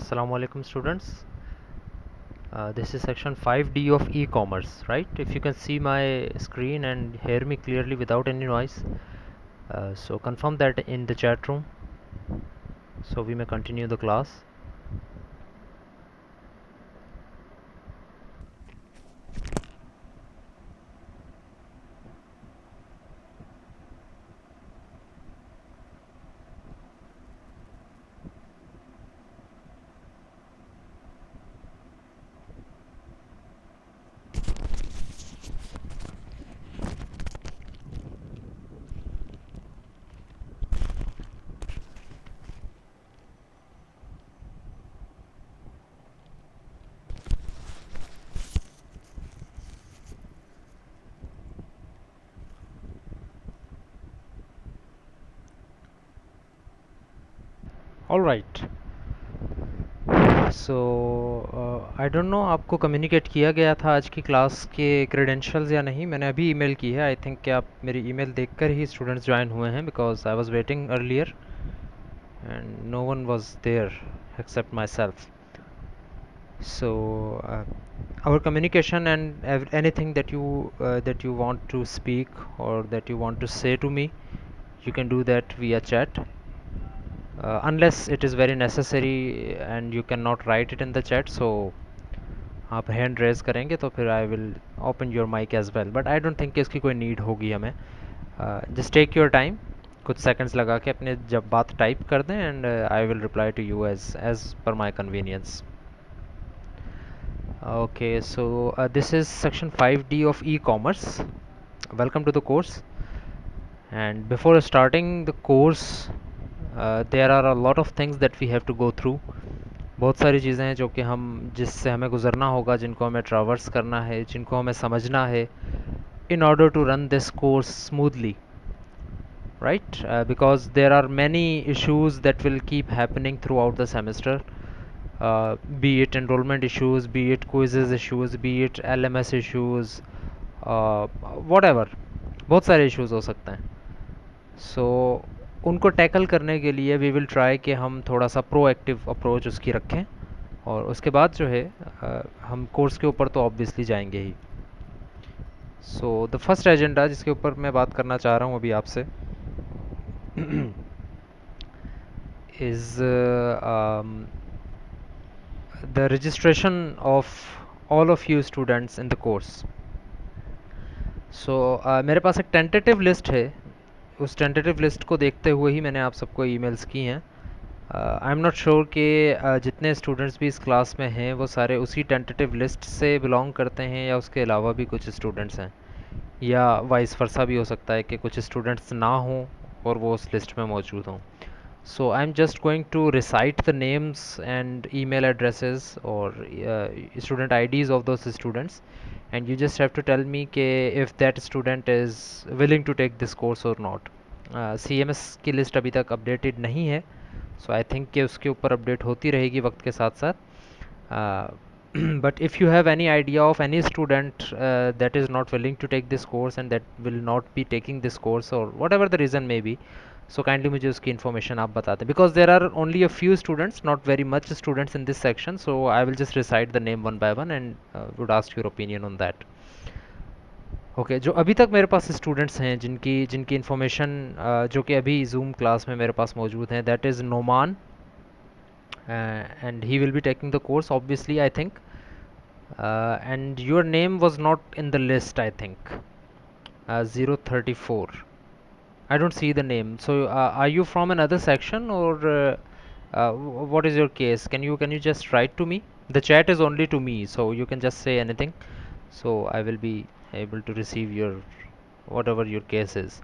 Assalamu alaikum students. This is section 5D of e-commerce, right? If you can see my screen and hear me clearly without any noise, so confirm that in the chat room so we may continue the class. All right. So I don't know आपको communicate किया गया था आज की class के credentials या नहीं. मैंने अभी ईमेल की है. आई थिंक कि आप मेरी ईमेल देखकर ही स्टूडेंट्स ज्वाइन हुए हैं because I was waiting earlier and no one was there except myself. So our communication and anything that you want to speak or that you want to say to me, you can do that via chat, unless it is very necessary and you cannot write it in the chat. So आप hand raise करेंगे तो फिर I will open your mic as well, but I don't think कि इसकी कोई need होगी हमें. Just take your time, कुछ सेकंड्स लगा के अपने जब बात टाइप कर दें and I will reply to you as per my convenience. Okay, so this is section 5D of e-commerce. Welcome to the course. And before starting the course, there are a lot of things that we have to go through. बहुत सारी चीज़ें हैं जो कि जिससे हमें गुजरना होगा, जिनको हमें ट्रैवर्स करना है, जिनको हमें समझना है in order to run this course smoothly, right? Because there are many issues that will keep happening throughout the semester. Be it enrollment issues, be it quizzes issues, be it LMS issues, whatever. बहुत सारे issues हो सकते हैं. So उनको tackle करने के लिए we will try कि हम थोड़ा सा proactive approach उसकी रखें, और उसके बाद जो है हम कोर्स के ऊपर तो ऑब्वियसली जाएंगे ही. सो द फर्स्ट एजेंडा जिसके ऊपर मैं बात करना चाह रहा हूँ अभी आपसे is the registration of all of you students in the course. So मेरे पास एक टेंटेटिव लिस्ट है. उस टेंटेटिव लिस्ट को देखते हुए ही मैंने आप सबको ईमेल्स की हैं. आई एम नॉट श्योर कि जितने स्टूडेंट्स भी इस क्लास में हैं वो सारे उसी टेंटेटिव लिस्ट से बिलोंग करते हैं या उसके अलावा भी कुछ स्टूडेंट्स हैं, या वाइस वर्सा भी हो सकता है कि कुछ स्टूडेंट्स ना हों और वो उस लिस्ट में मौजूद हों. So I'm just going to recite the names and email addresses or student IDs of those students, and you just have to tell me ke if that student is willing to take this course or not. CMS की list अभी तक updated नहीं है, so I think कि उसके ऊपर update होती रहेगी वक्त के साथ साथ. But if you have any idea of any student that is not willing to take this course and that will not be taking this course or whatever the reason may be, so kindly मुझे उसकी information आप बता दें, because there are only a few students, not very much students in this section, so I will just recite the name one by one and would ask your opinion on that. Okay, जो अभी तक मेरे पास students हैं जिनकी जिनकी information जो कि अभी जूम क्लास में मेरे पास मौजूद हैं, that is Noman, and he will be taking the course obviously I think, and your name was not in the list I think. 034, I don't see the name. So are you from another section or what is your case? Can you just write to me? The chat is only to me, so you can just say anything. So I will be able to receive your whatever your case is.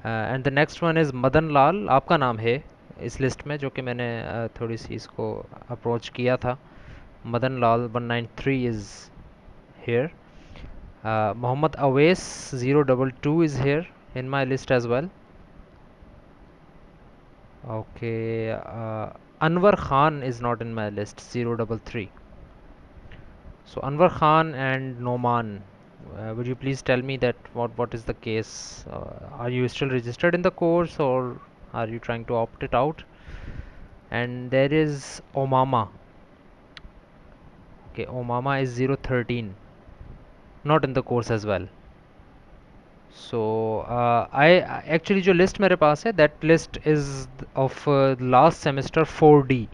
And the next one is Madan Lal. आपका नाम है इस list में, जो कि मैंने थोड़ी सी इसको अप्रोच किया था. Madan Lal 193 is here. Mohammed Awais 022 is here in my list as well. Okay, Anwar Khan is not in my list, 033. So Anwar Khan and Noman, would you please tell me that what is the case? Are you still registered in the course or are you trying to opt it out? And there is Omama. Okay, Omama is 013, not in the course as well. So I actually जो list मेरे पास है, that list is of last semester 4D.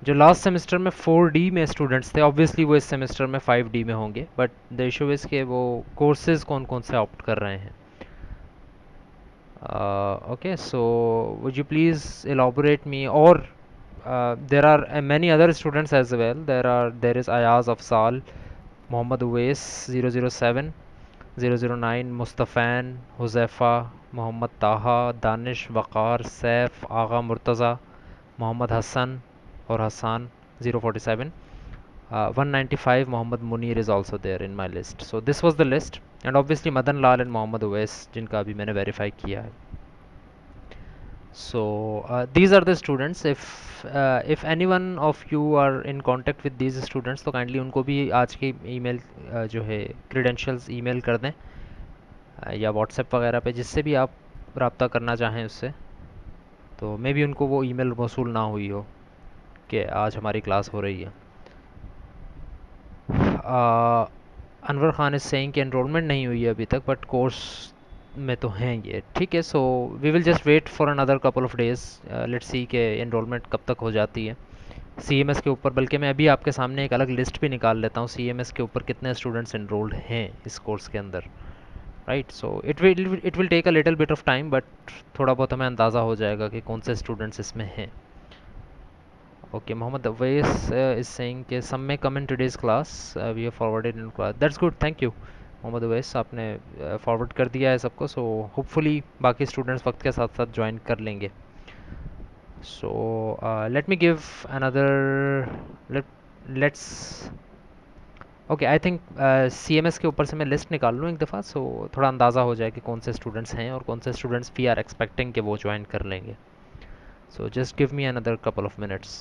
जो last semester में 4D में students थे, obviously वो इस semester में 5D में होंगे, बट द इशू इज़ के वो कोर्सेज कौन कौन से ऑप्ट कर रहे हैं. Okay, so would you please elaborate me, or there are many other students as well. There is Ayaz Afsal, Mohammad Uwais 007, 009 Mustafan, Huzaifa, Mohammad Taha, Danish Waqar, Saif, Agha Murtaza, Mohammad Hassan or Hassan 047. 195 Mohammad Munir is also there in my list. So this was the list, and obviously Madan Lal and Mohammad Uwais जिनका अभी मैंने verify किया है. So these are the students. If anyone of you are in contact with these students, तो kindly उनको भी आज के email जो है credentials email कर दें, या WhatsApp वगैरह पे जिससे भी आप रब्ता करना चाहें उससे, तो मे भी उनको वो email मौसूल ना हुई हो कि आज हमारी क्लास हो रही है. अनवर खान इज सेइंग कि एनरोलमेंट नहीं हुई है अभी तक, बट कोर्स में तो हैं ये. ठीक है, so we will just wait for another couple of days. Let's see कि एनरोलमेंट कब तक हो जाती है. सीएमएस के ऊपर, बल्कि मैं अभी आपके सामने एक अलग लिस्ट भी निकाल लेता हूँ सीएमएस के ऊपर कितने स्टूडेंट्स एनरोल्ड हैं इस कोर्स के अंदर. Right, so it will take a little bit of time, but थोड़ा बहुत हमें अंदाज़ा हो जाएगा कि कौन से स्टूडेंट्स इसमें हैं. Okay, Mohammed Awais is saying कि some may come in today's class. We have forwarded in class. That's good. Thank you, Mohammed Awais. आपने forward कर दिया है सबको. So hopefully बाकी students वक्त के साथ साथ join कर लेंगे. So let me give another. Let's. Okay, I think CMS के ऊपर से मैं list निकाल लूँ एक दफ़ा, so थोड़ा अंदाज़ा हो जाए कि कौन से students हैं और कौन से students we are expecting कि वो join कर लेंगे. So just give me another couple of minutes.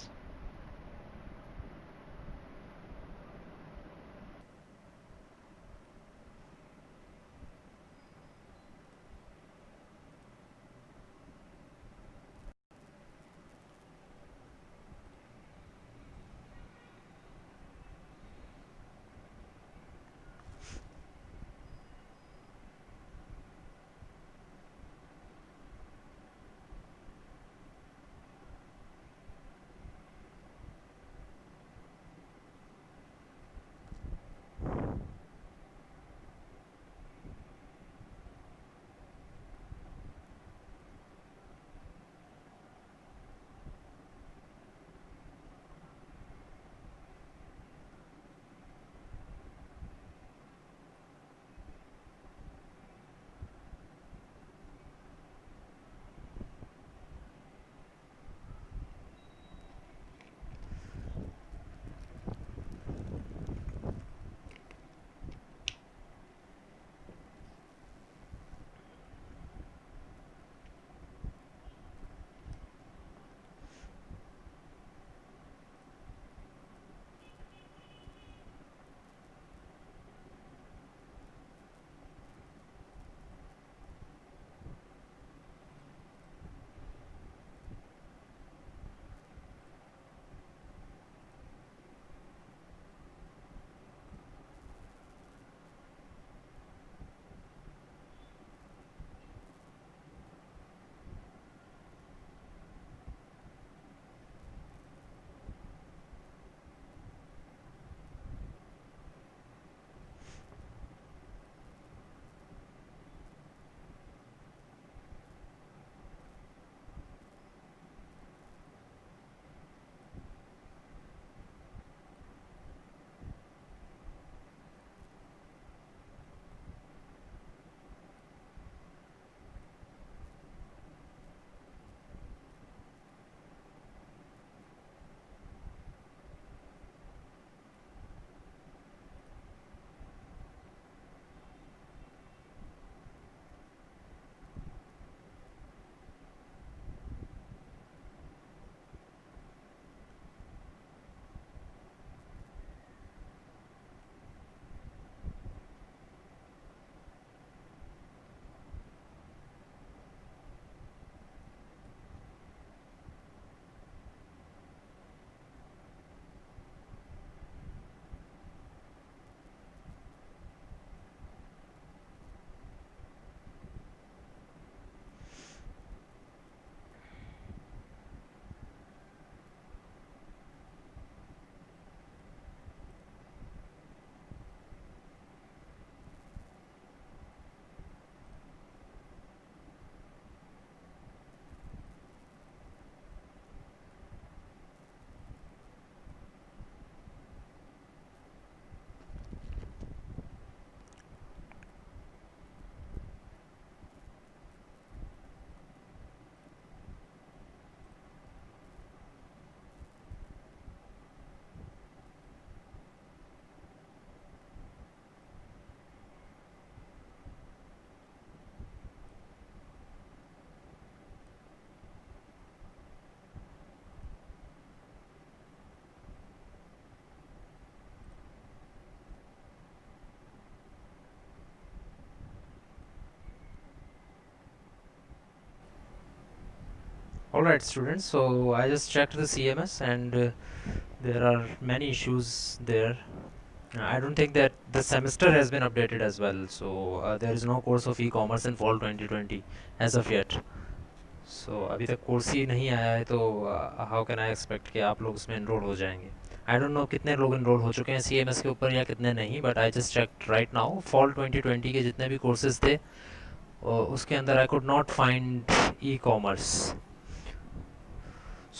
Alright students, so I just checked the CMS and there are many issues there. I don't think that the semester has been updated as well, so there is no course of e-commerce in fall 2020 as of yet. So अभी तक course ही नहीं आया है, तो how can I expect कि आप लोग उसमें एनरोल हो जाएंगे. आई डोंट नो कितने लोग एनरोल हो चुके हैं CMS के ऊपर या कितने नहीं, but I just checked right now fall 2020 के जितने भी कोर्सेज थे उसके अंदर I could not find e-commerce.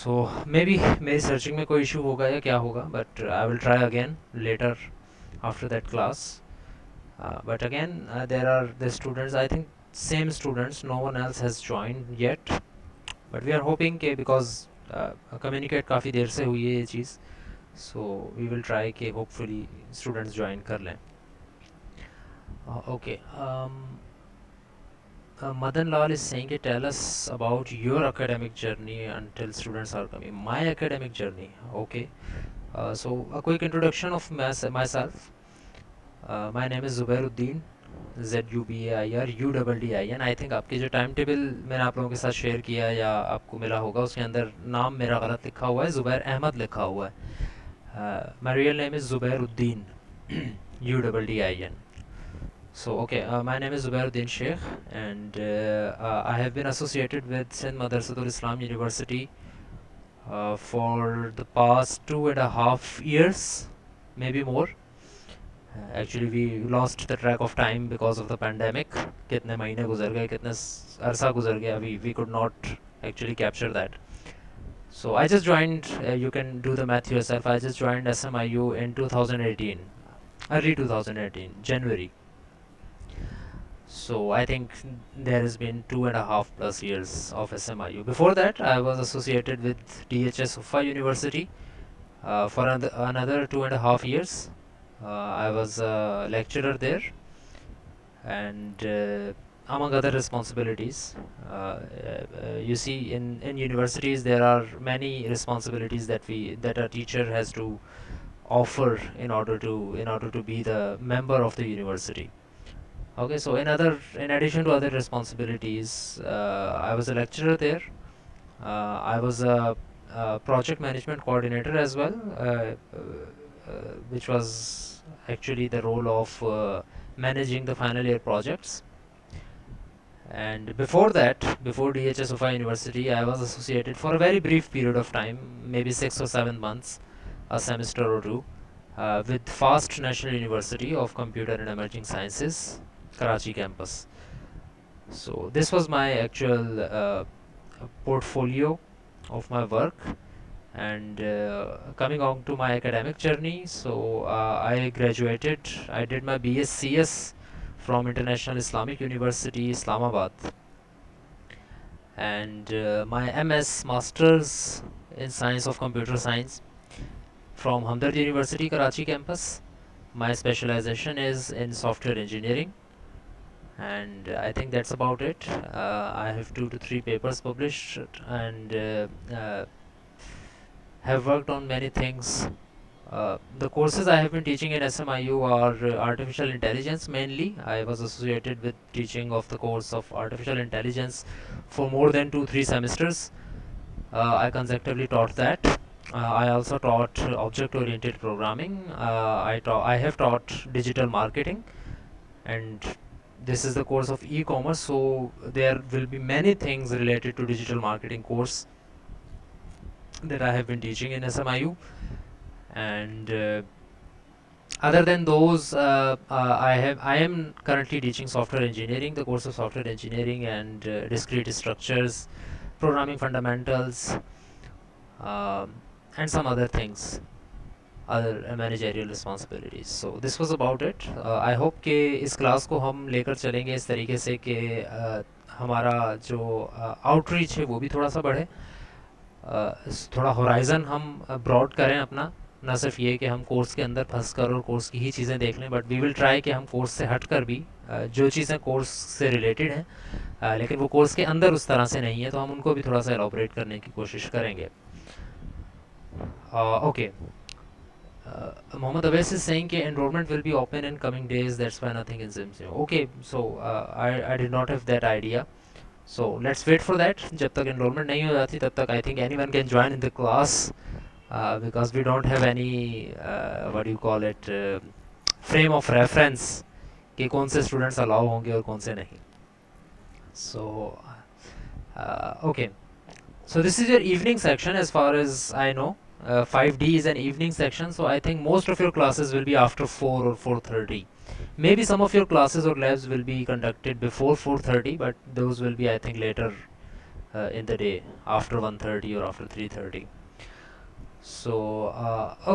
So maybe मेरी सर्चिंग में कोई इशू होगा या क्या होगा, but I will try again later after that class. But again, there are the students, I think same students, no one else has joined yet. But we are hoping कि because communicate काफ़ी देर से हुई है ये चीज़, so we will try कि hopefully students join कर लें. Okay. Madan Lal is saying कि tell us about your academic journey until students are coming. My academic journey, okay. So a quick introduction of myself. My name is Zubairuddin, ZUBAIR I think आपकी जो time table मैंने आप लोगों के साथ share किया या आपको मिला होगा उसके अंदर नाम मेरा गलत लिखा हुआ है, ज़ुबैर अहमद लिखा हुआ है. My real name is Zubairuddin, UDDIN. So okay, my name is Zubairuddin Sheikh and I have been associated with Sindh Madrasatul Islam University for the past 2.5 years, maybe more. Actually we lost the track of time because of the pandemic. कितने महीने गुजर गए, कितने अरसा गुजर गया, we could not actually capture that. So I just joined, you can do the math yourself, I just joined SMIU in 2018, early 2018, January. So I think there has been 2.5+ years of SMIU. Before that I was associated with DHS Ufa University for another 2.5 years. I was a lecturer there and among other responsibilities. You see in universities there are many responsibilities that a teacher has to offer in order to be the member of the university. Okay, so in addition to other responsibilities, I was a lecturer there. I was a project management coordinator as well, which was actually the role of managing the final year projects. And before that, before DHS Ufa University, I was associated for a very brief period of time, maybe 6 or 7 months, a semester or two, with FAST National University of Computer and Emerging Sciences, Karachi campus. So this was my actual portfolio of my work. And coming on to my academic journey, so I graduated, I did my BScs from International Islamic University, Islamabad, and my MS Masters in Science of Computer Science from Hamdard University, Karachi campus. My specialization is in software engineering, and I think that's about it. I have 2 to 3 papers published and have worked on many things. The courses I have been teaching in SMIU are artificial intelligence mainly. I was associated with teaching of the course of artificial intelligence for more than 2-3 semesters. I consecutively taught that. I also taught object-oriented programming. I have taught digital marketing, and this is the course of e-commerce. So there will be many things related to digital marketing course that I have been teaching in SMIU. And other than those, I am currently teaching software engineering, the course of software engineering and discrete structures, programming fundamentals, and some other things, other managerial responsibilities. So this was about it. I hope कि इस class को हम लेकर चलेंगे इस तरीके से कि हमारा जो आउटरीच है वो भी थोड़ा सा बढ़े, थोड़ा होराइज़न हम ब्रॉड करें अपना, ना सिर्फ ये कि हम कोर्स के अंदर फंस कर और कोर्स की ही चीज़ें देख लें, बट वी विल ट्राई कि हम कोर्स से हट कर भी जो चीज़ें कोर्स से रिलेटेड हैं लेकिन वो कोर्स के अंदर उस तरह से नहीं है, तो हम उनको भी थोड़ा सा एलॉबरेट करने की कोशिश करेंगे. Okay, Mohammed Awais is saying कि enrollment will be open in coming days, that's why nothing is in. Okay, so I did not have that idea. So let's wait for that. जब तक enrolment नहीं हो जाती तब तक I think anyone can join in the class, because we don't have any what you call it frame of reference कि कौन से स्टूडेंट्स अलाउ होंगे और कौन से नहीं. So okay, so this is your evening section as far as I know. 5D is an evening section, so I think most of your classes will be after 4 or 4:30. Maybe some of your classes or labs will be conducted before 4:30, but those will be I think later in the day, after 1:30 or after 3:30. So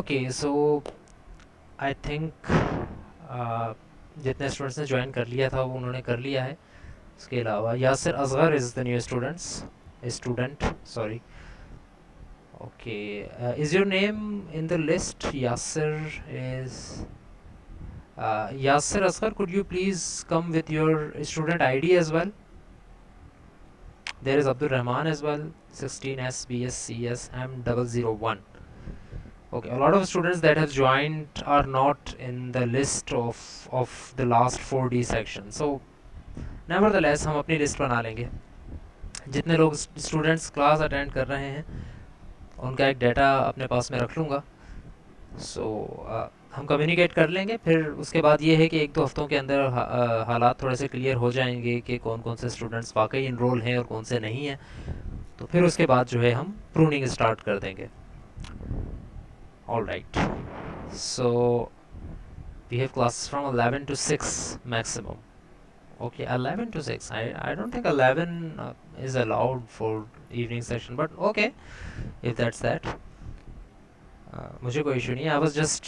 okay, so I think जितने students ने join कर लिया था वो उन्होंने कर लिया है. उसके अलावा Yasir Asghar is the new student, sorry. Okay, is your name in the list? Yasser is Yasser Asghar. Could you please come with your student ID as well? There is Abdul Rahman as well, 16S BSCS M001. Okay, a lot of students that have joined are not in the list of the last 4D section. So, nevertheless, हम अपनी list बना लेंगे. जितने लोग students class attend कर रहे हैं उनका एक डाटा अपने पास में रख लूँगा. सो हम कम्युनिकेट कर लेंगे. फिर उसके बाद ये है कि 1-2 हफ्तों के अंदर हालात थोड़े से क्लियर हो जाएंगे कि कौन कौन से स्टूडेंट्स वाकई इनरोल हैं और कौन से नहीं हैं. तो फिर उसके बाद जो है हम प्रूनिंग स्टार्ट कर देंगे. All right, so we have classes from 11 to 6 मैक्सिमम. Okay, 11 to 6. I don't think 11 is allowed for evening session, but okay, if that's that. मुझे कोई इशू नहीं है. I was just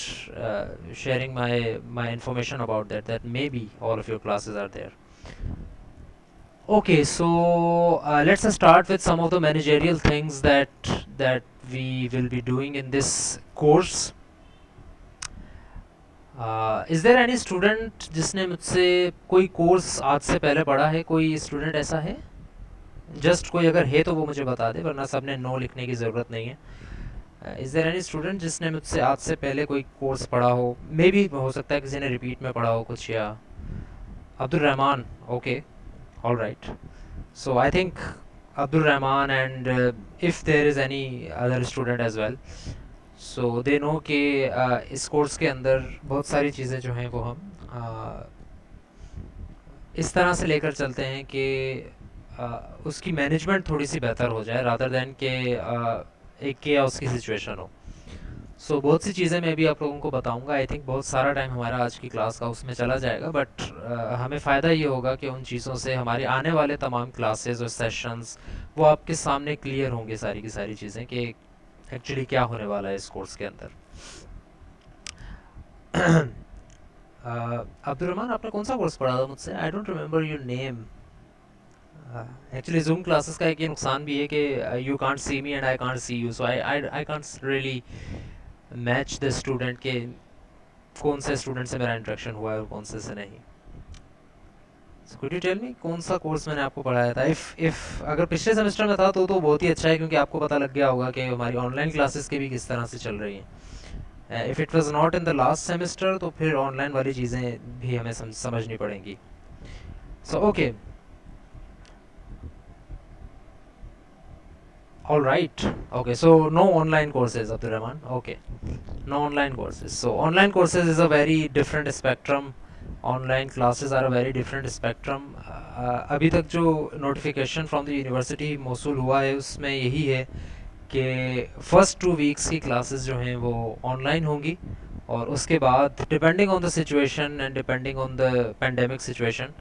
sharing my information about that maybe all of your classes are there. Okay, so let's start with some of the managerial things that we will be doing in this course. Is there any student जिसने मुझसे कोई course आज से पहले पढ़ा है? कोई student ऐसा है? जस्ट कोई अगर है तो वो मुझे बता दे, वरना सब ने नो लिखने की ज़रूरत नहीं है. इज़ देयर एनी स्टूडेंट जिसने मुझसे आज से पहले कोई कोर्स पढ़ा हो? मे बी हो सकता है किसी ने रिपीट में पढ़ा हो कुछ. या Abdul Rahman. Okay, all right. So I think Abdul Rahman and if there is any other student as well, so they know कि इस कोर्स के अंदर बहुत सारी चीज़ें जो हैं वो हम इस तरह से लेकर चलते हैं कि उसकी मैनेजमेंट थोड़ी सी बेहतर हो जाए रादर दैन के एक केओस की सिचुएशन हो. सो बहुत सी चीज़ें मैं भी आप लोगों को बताऊंगा. आई थिंक बहुत सारा टाइम हमारा आज की क्लास का उसमें चला जाएगा, बट हमें फ़ायदा ये होगा कि उन चीज़ों से हमारे आने वाले तमाम क्लासेस और सेशंस वो आपके सामने क्लियर होंगे सारी की सारी चीज़ें कि एक्चुअली क्या होने वाला है इस कोर्स के अंदर. अब्दुल रहमान, आपने कौन सा कोर्स पढ़ा था मुझसे? I don't remember your name. Actually zoom classes का एक ये नुकसान भी है कि you can't see me and I can't see you, so I can't really match the student के कौन से स्टूडेंट से मेरा इंटरेक्शन हुआ है और कौन से नहीं. So could you tell me कौन सा कोर्स मैंने आपको पढ़ाया था? इफ़ अगर पिछले सेमेस्टर में था तो बहुत ही अच्छा है, क्योंकि आपको पता लग गया होगा कि हमारी ऑनलाइन क्लासेस की भी किस तरह से चल रही हैं. If it was not in the last semester तो फिर ऑनलाइन वाली चीज़ें भी हमें समझनी पड़ेंगी. So okay, all right. Okay, so no online courses, Abdul Rahman. Okay, no online courses. So online courses is a very different spectrum. Online classes are a very different spectrum. अभी तक जो notification from the university मौसूल हुआ है उसमें यही है कि first 2 weeks की क्लासेस जो हैं वो ऑनलाइन होंगी, और उसके बाद depending on the situation and depending on the pandemic situation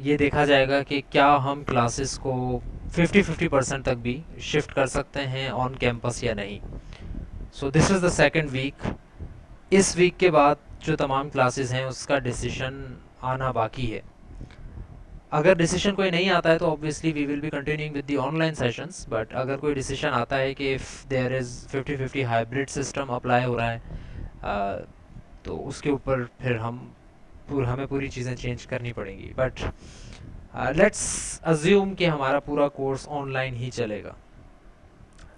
ये देखा जाएगा कि क्या हम क्लासेस को 50-50% तक भी शिफ्ट कर सकते हैं ऑन कैंपस या नहीं. So this is the second week. इस वीक के बाद जो तमाम क्लासेस हैं उसका डिसीजन आना बाकी है. अगर डिसीजन कोई नहीं आता है तो obviously we will be continuing with the online sessions, but अगर कोई डिसीजन आता है कि if there is 50-50 hybrid system apply हो रहा है तो उसके ऊपर फिर हमें पूरी चीज़ें चेंज करनी पड़ेंगी. बट लेट्स अज्यूम कि हमारा पूरा कोर्स ऑनलाइन ही चलेगा.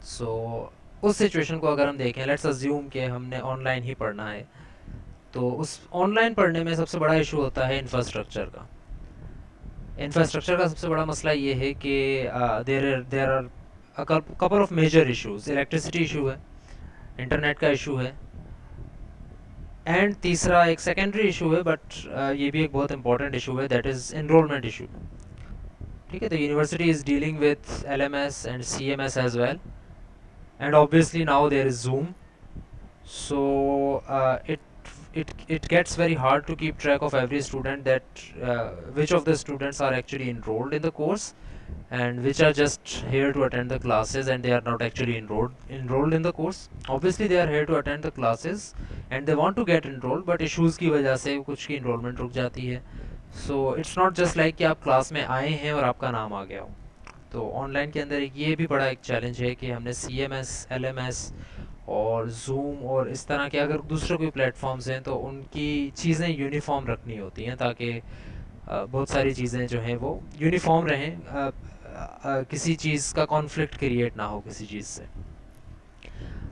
सो उस सिचुएशन को अगर हम देखें, लेट्स अज्यूम कि हमने ऑनलाइन ही पढ़ना है, तो उस ऑनलाइन पढ़ने में सबसे बड़ा इशू होता है इंफ्रास्ट्रक्चर का. इंफ्रास्ट्रक्चर का सबसे बड़ा मसला ये है कि there are couple of major issues. Electricity issue है, इंटरनेट का इशू है, एंड तीसरा एक सेकेंडरी इशू है, बट ये भी एक बहुत इंपॉर्टेंट इशू है, दैट इज़ एनरोलमेंट इशू। ठीक है, तो university is dealing with LMS and CMS as well, and obviously now there is Zoom, so it gets very hard to keep track of every student, that which of the students are actually enrolled in the course and which are just here to attend the classes and they are not actually enrolled in the course. Obviously they are here to attend the classes and they want to get enrolled, but issues की वजह से कुछ की enrollment रुक जाती है. So it's not just like कि आप क्लास में आए हैं और आपका नाम आ गया हो. तो ऑनलाइन के अंदर ये भी बड़ा एक चैलेंज है कि हमने CMS, LMS और Zoom और इस तरह के अगर दूसरे कोई प्लेटफॉर्म्स हैं तो उनकी चीज़ें यूनिफॉर्म रखनी होती हैं, ताकि बहुत सारी चीज़ें जो हैं वो यूनिफॉर्म रहें, किसी चीज़ का कॉन्फ्लिक्ट क्रिएट ना हो किसी चीज़ से.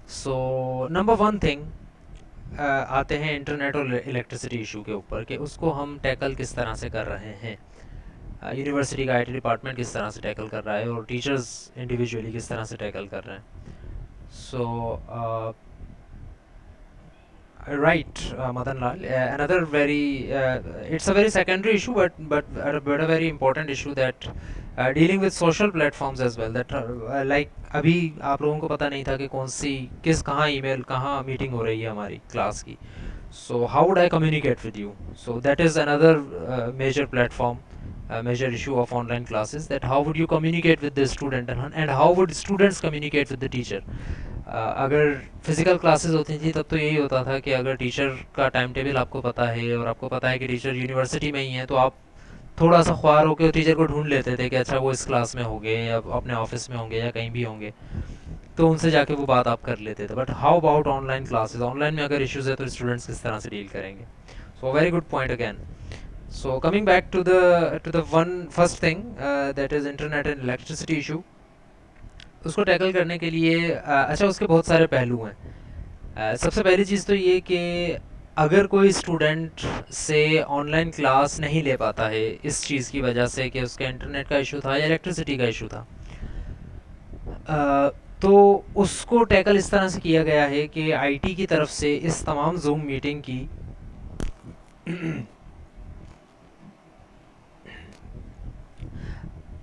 सो नंबर वन थिंग, आते हैं इंटरनेट और इलेक्ट्रिसिटी इशू के ऊपर कि उसको हम टैकल किस तरह से कर रहे हैं. यूनिवर्सिटी का IT डिपार्टमेंट किस तरह से टैकल कर रहा है और टीचर्स इंडिविजुअली किस तरह से टैकल कर रहे हैं. सो right, Madan Lal, another very it's a very secondary issue, but a very important issue, that dealing with social platforms as well, that like अभी आप लोगों को पता नहीं था कि कौन सी कहाँ ईमेल कहाँ मीटिंग हो रही है हमारी क्लास की. So how would I communicate with you? So that is another major platform, major issue of online classes, that how would you communicate with the student and how would students communicate with the teacher. अगर physical classes होती थी तब तो यही होता था कि अगर टीचर का टाइम टेबल आपको पता है और आपको पता है कि टीचर यूनिवर्सिटी में ही है, तो आप थोड़ा सा ख्वार होकर टीचर को ढूंढ लेते थे कि अच्छा वो इस क्लास में होंगे या अपने ऑफिस में होंगे या कहीं भी होंगे, तो उनसे जाके वो बात आप कर लेते थे. But how about online classes? Online में अगर इश्यूज़ है तो स्टूडेंट्स किस तरह से डील करेंगे? So very good point again. So coming back to the one first thing, that is internet and electricity issue. उसको टैकल करने के लिए अच्छा, उसके बहुत सारे पहलू हैं. सबसे पहली चीज़ तो ये कि अगर कोई स्टूडेंट से ऑनलाइन क्लास नहीं ले पाता है इस चीज़ की वजह से कि उसका इंटरनेट का इशू था या इलेक्ट्रिसिटी का इशू था, तो उसको टैकल इस तरह से किया गया है कि IT की तरफ से इस तमाम जूम मीटिंग की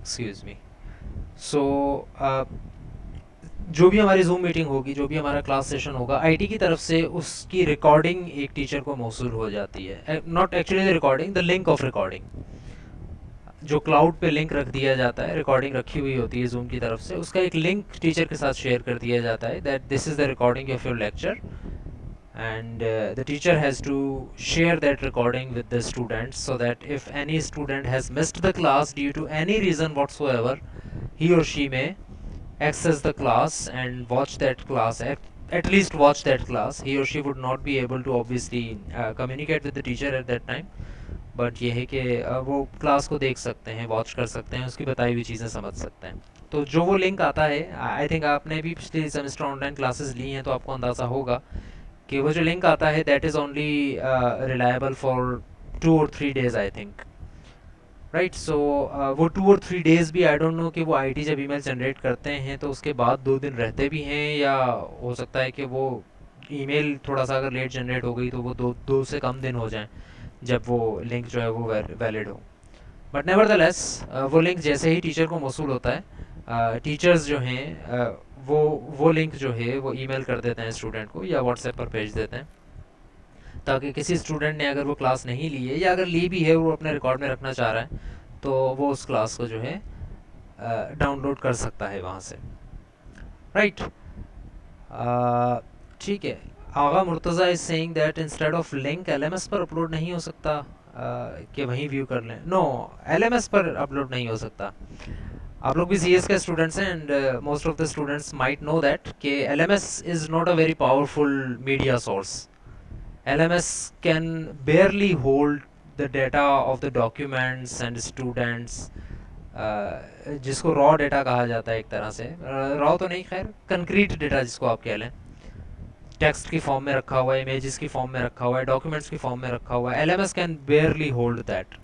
एक्सक्यूज़ मी. सो जो भी हमारी जूम मीटिंग होगी, जो भी हमारा क्लास सेशन होगा, IT की तरफ से उसकी रिकॉर्डिंग एक टीचर को मौसूल हो जाती है. Not actually the recording, the link of recording, जो क्लाउड पे लिंक रख दिया जाता है, रिकॉर्डिंग रखी हुई होती है जूम की तरफ से, उसका एक लिंक टीचर के साथ शेयर कर दिया जाता है, that this is the recording of your lecture, and the teacher has to share that recording with the students, so that if any student has missed the class due to any reason whatsoever, he or she may access the class and watch that class, at least watch that class. He or she would not be able to obviously communicate with the teacher at that time, but ये है कि वो class को देख सकते हैं, watch कर सकते हैं, उसकी बताई हुई चीज़ें समझ सकते हैं. तो जो वो लिंक आता है, आई थिंक आपने भी पिछले सेमेस्टर ऑनलाइन क्लासेस ली हैं तो आपको अंदाज़ा होगा कि वो जो लिंक आता है that is only reliable for 2 or 3 days I think, right. So वो 2 or 3 days भी आई डोंट नो कि वो IT जब ईमेल जनरेट करते हैं तो उसके बाद 2 दिन रहते भी हैं, या हो सकता है कि वो ईमेल थोड़ा सा अगर लेट जनरेट हो गई तो वो दो से कम दिन हो जाएं जब वो लिंक जो है वो वैलिड हो. बट नेवरदलेस वो लिंक जैसे ही टीचर को मौसूल होता है, टीचर्स जो हैं वो लिंक जो है वो ईमेल कर देते हैं स्टूडेंट को या व्हाट्सएप पर भेज देते हैं, ताकि किसी स्टूडेंट ने अगर वो क्लास नहीं ली है या अगर ली भी है वो अपने रिकॉर्ड में रखना चाह रहा है, तो वो उस क्लास को जो है डाउनलोड कर सकता है वहाँ से, राइट. ठीक है. Agha Murtaza is saying that instead of link LMS पर अपलोड नहीं हो सकता, कि वहीं व्यू कर लें. नो, LMS पर अपलोड नहीं हो सकता. आप लोग भी CS के स्टूडेंट्स हैं and most of the students might know that कि LMS is not a very powerful media source. LMS can barely hold the data of the documents and students, जिसको रॉ डेटा कहा जाता है एक तरह से. रॉ तो नहीं, खैर कंक्रीट डेटा जिसको आप कह लें, टेक्स्ट की फॉर्म में रखा हुआ है, इमेजेस की फॉर्म में रखा हुआ है, डॉक्यूमेंट्स की फॉर्म में रखा हुआ है. LMS can बेयरली hold that.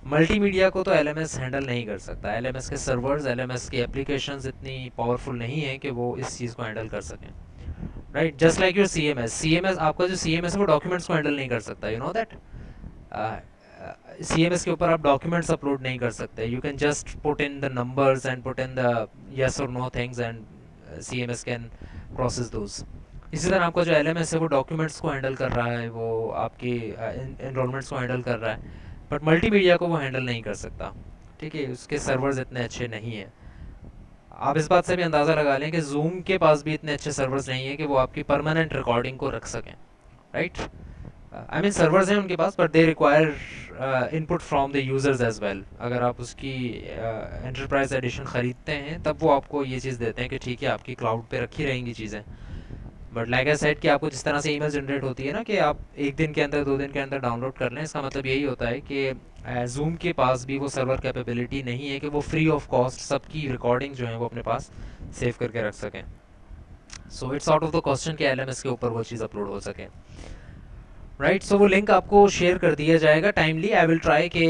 Multimedia को तो एलएमएस हैंडल नहीं कर सकता। एलएमएस के सर्वर्स, एलएमएस की एप्लीकेशंस इतनी पावरफुल नहीं है कि वो इस चीज़ को हैंडल कर सकें। Right, just like your CMS, CMS आपका जो सीएमएस है वो डॉक्यूमेंट्स को हैंडल नहीं कर सकता, यू नो दैट। सीएमएस के ऊपर आप डॉक्यूमेंट्स अपलोड नहीं कर सकते। You can just put in the numbers and put in the yes or no things and CMS can process those. इसी तरह आपका जो एलएमएस है वो डॉक्यूमेंट्स को हैंडल कर रहा है, वो आपकी एनरोलमेंट्स को हैंडल कर रहा है, बट मल्टीमीडिया को वो हैंडल नहीं कर सकता। ठीक है, उसके सर्वर्स इतने अच्छे नहीं हैं। आप इस बात से भी अंदाज़ा लगा लें कि जूम के पास भी इतने अच्छे सर्वर्स नहीं है कि वो आपकी परमानेंट रिकॉर्डिंग को रख सकें। राइट, आई मीन सर्वर्स हैं उनके पास, but they require input from the users as well. अगर आप उसकी एंटरप्राइज एडिशन ख़रीदते हैं तब वो आपको ये चीज़ देते हैं कि ठीक है आपकी क्लाउड पे रखी रहेंगी चीज़ें। बट लाइक आई सेड कि आपको जिस तरह से ईमेल जनरेट होती है ना कि आप एक दिन के अंदर 2 दिन के अंदर डाउनलोड कर लें, इसका मतलब यही होता है कि जूम के पास भी वो सर्वर कैपेबिलिटी नहीं है कि वो फ्री ऑफ कॉस्ट सबकी रिकॉर्डिंग जो है वो अपने पास सेव करके रख सकें। So it's out of the question कि एलएमएस के ऊपर वो चीज़ अपलोड हो सके। राइट, सो वो लिंक आपको शेयर कर दिया जाएगा टाइमली। आई विल ट्राई कि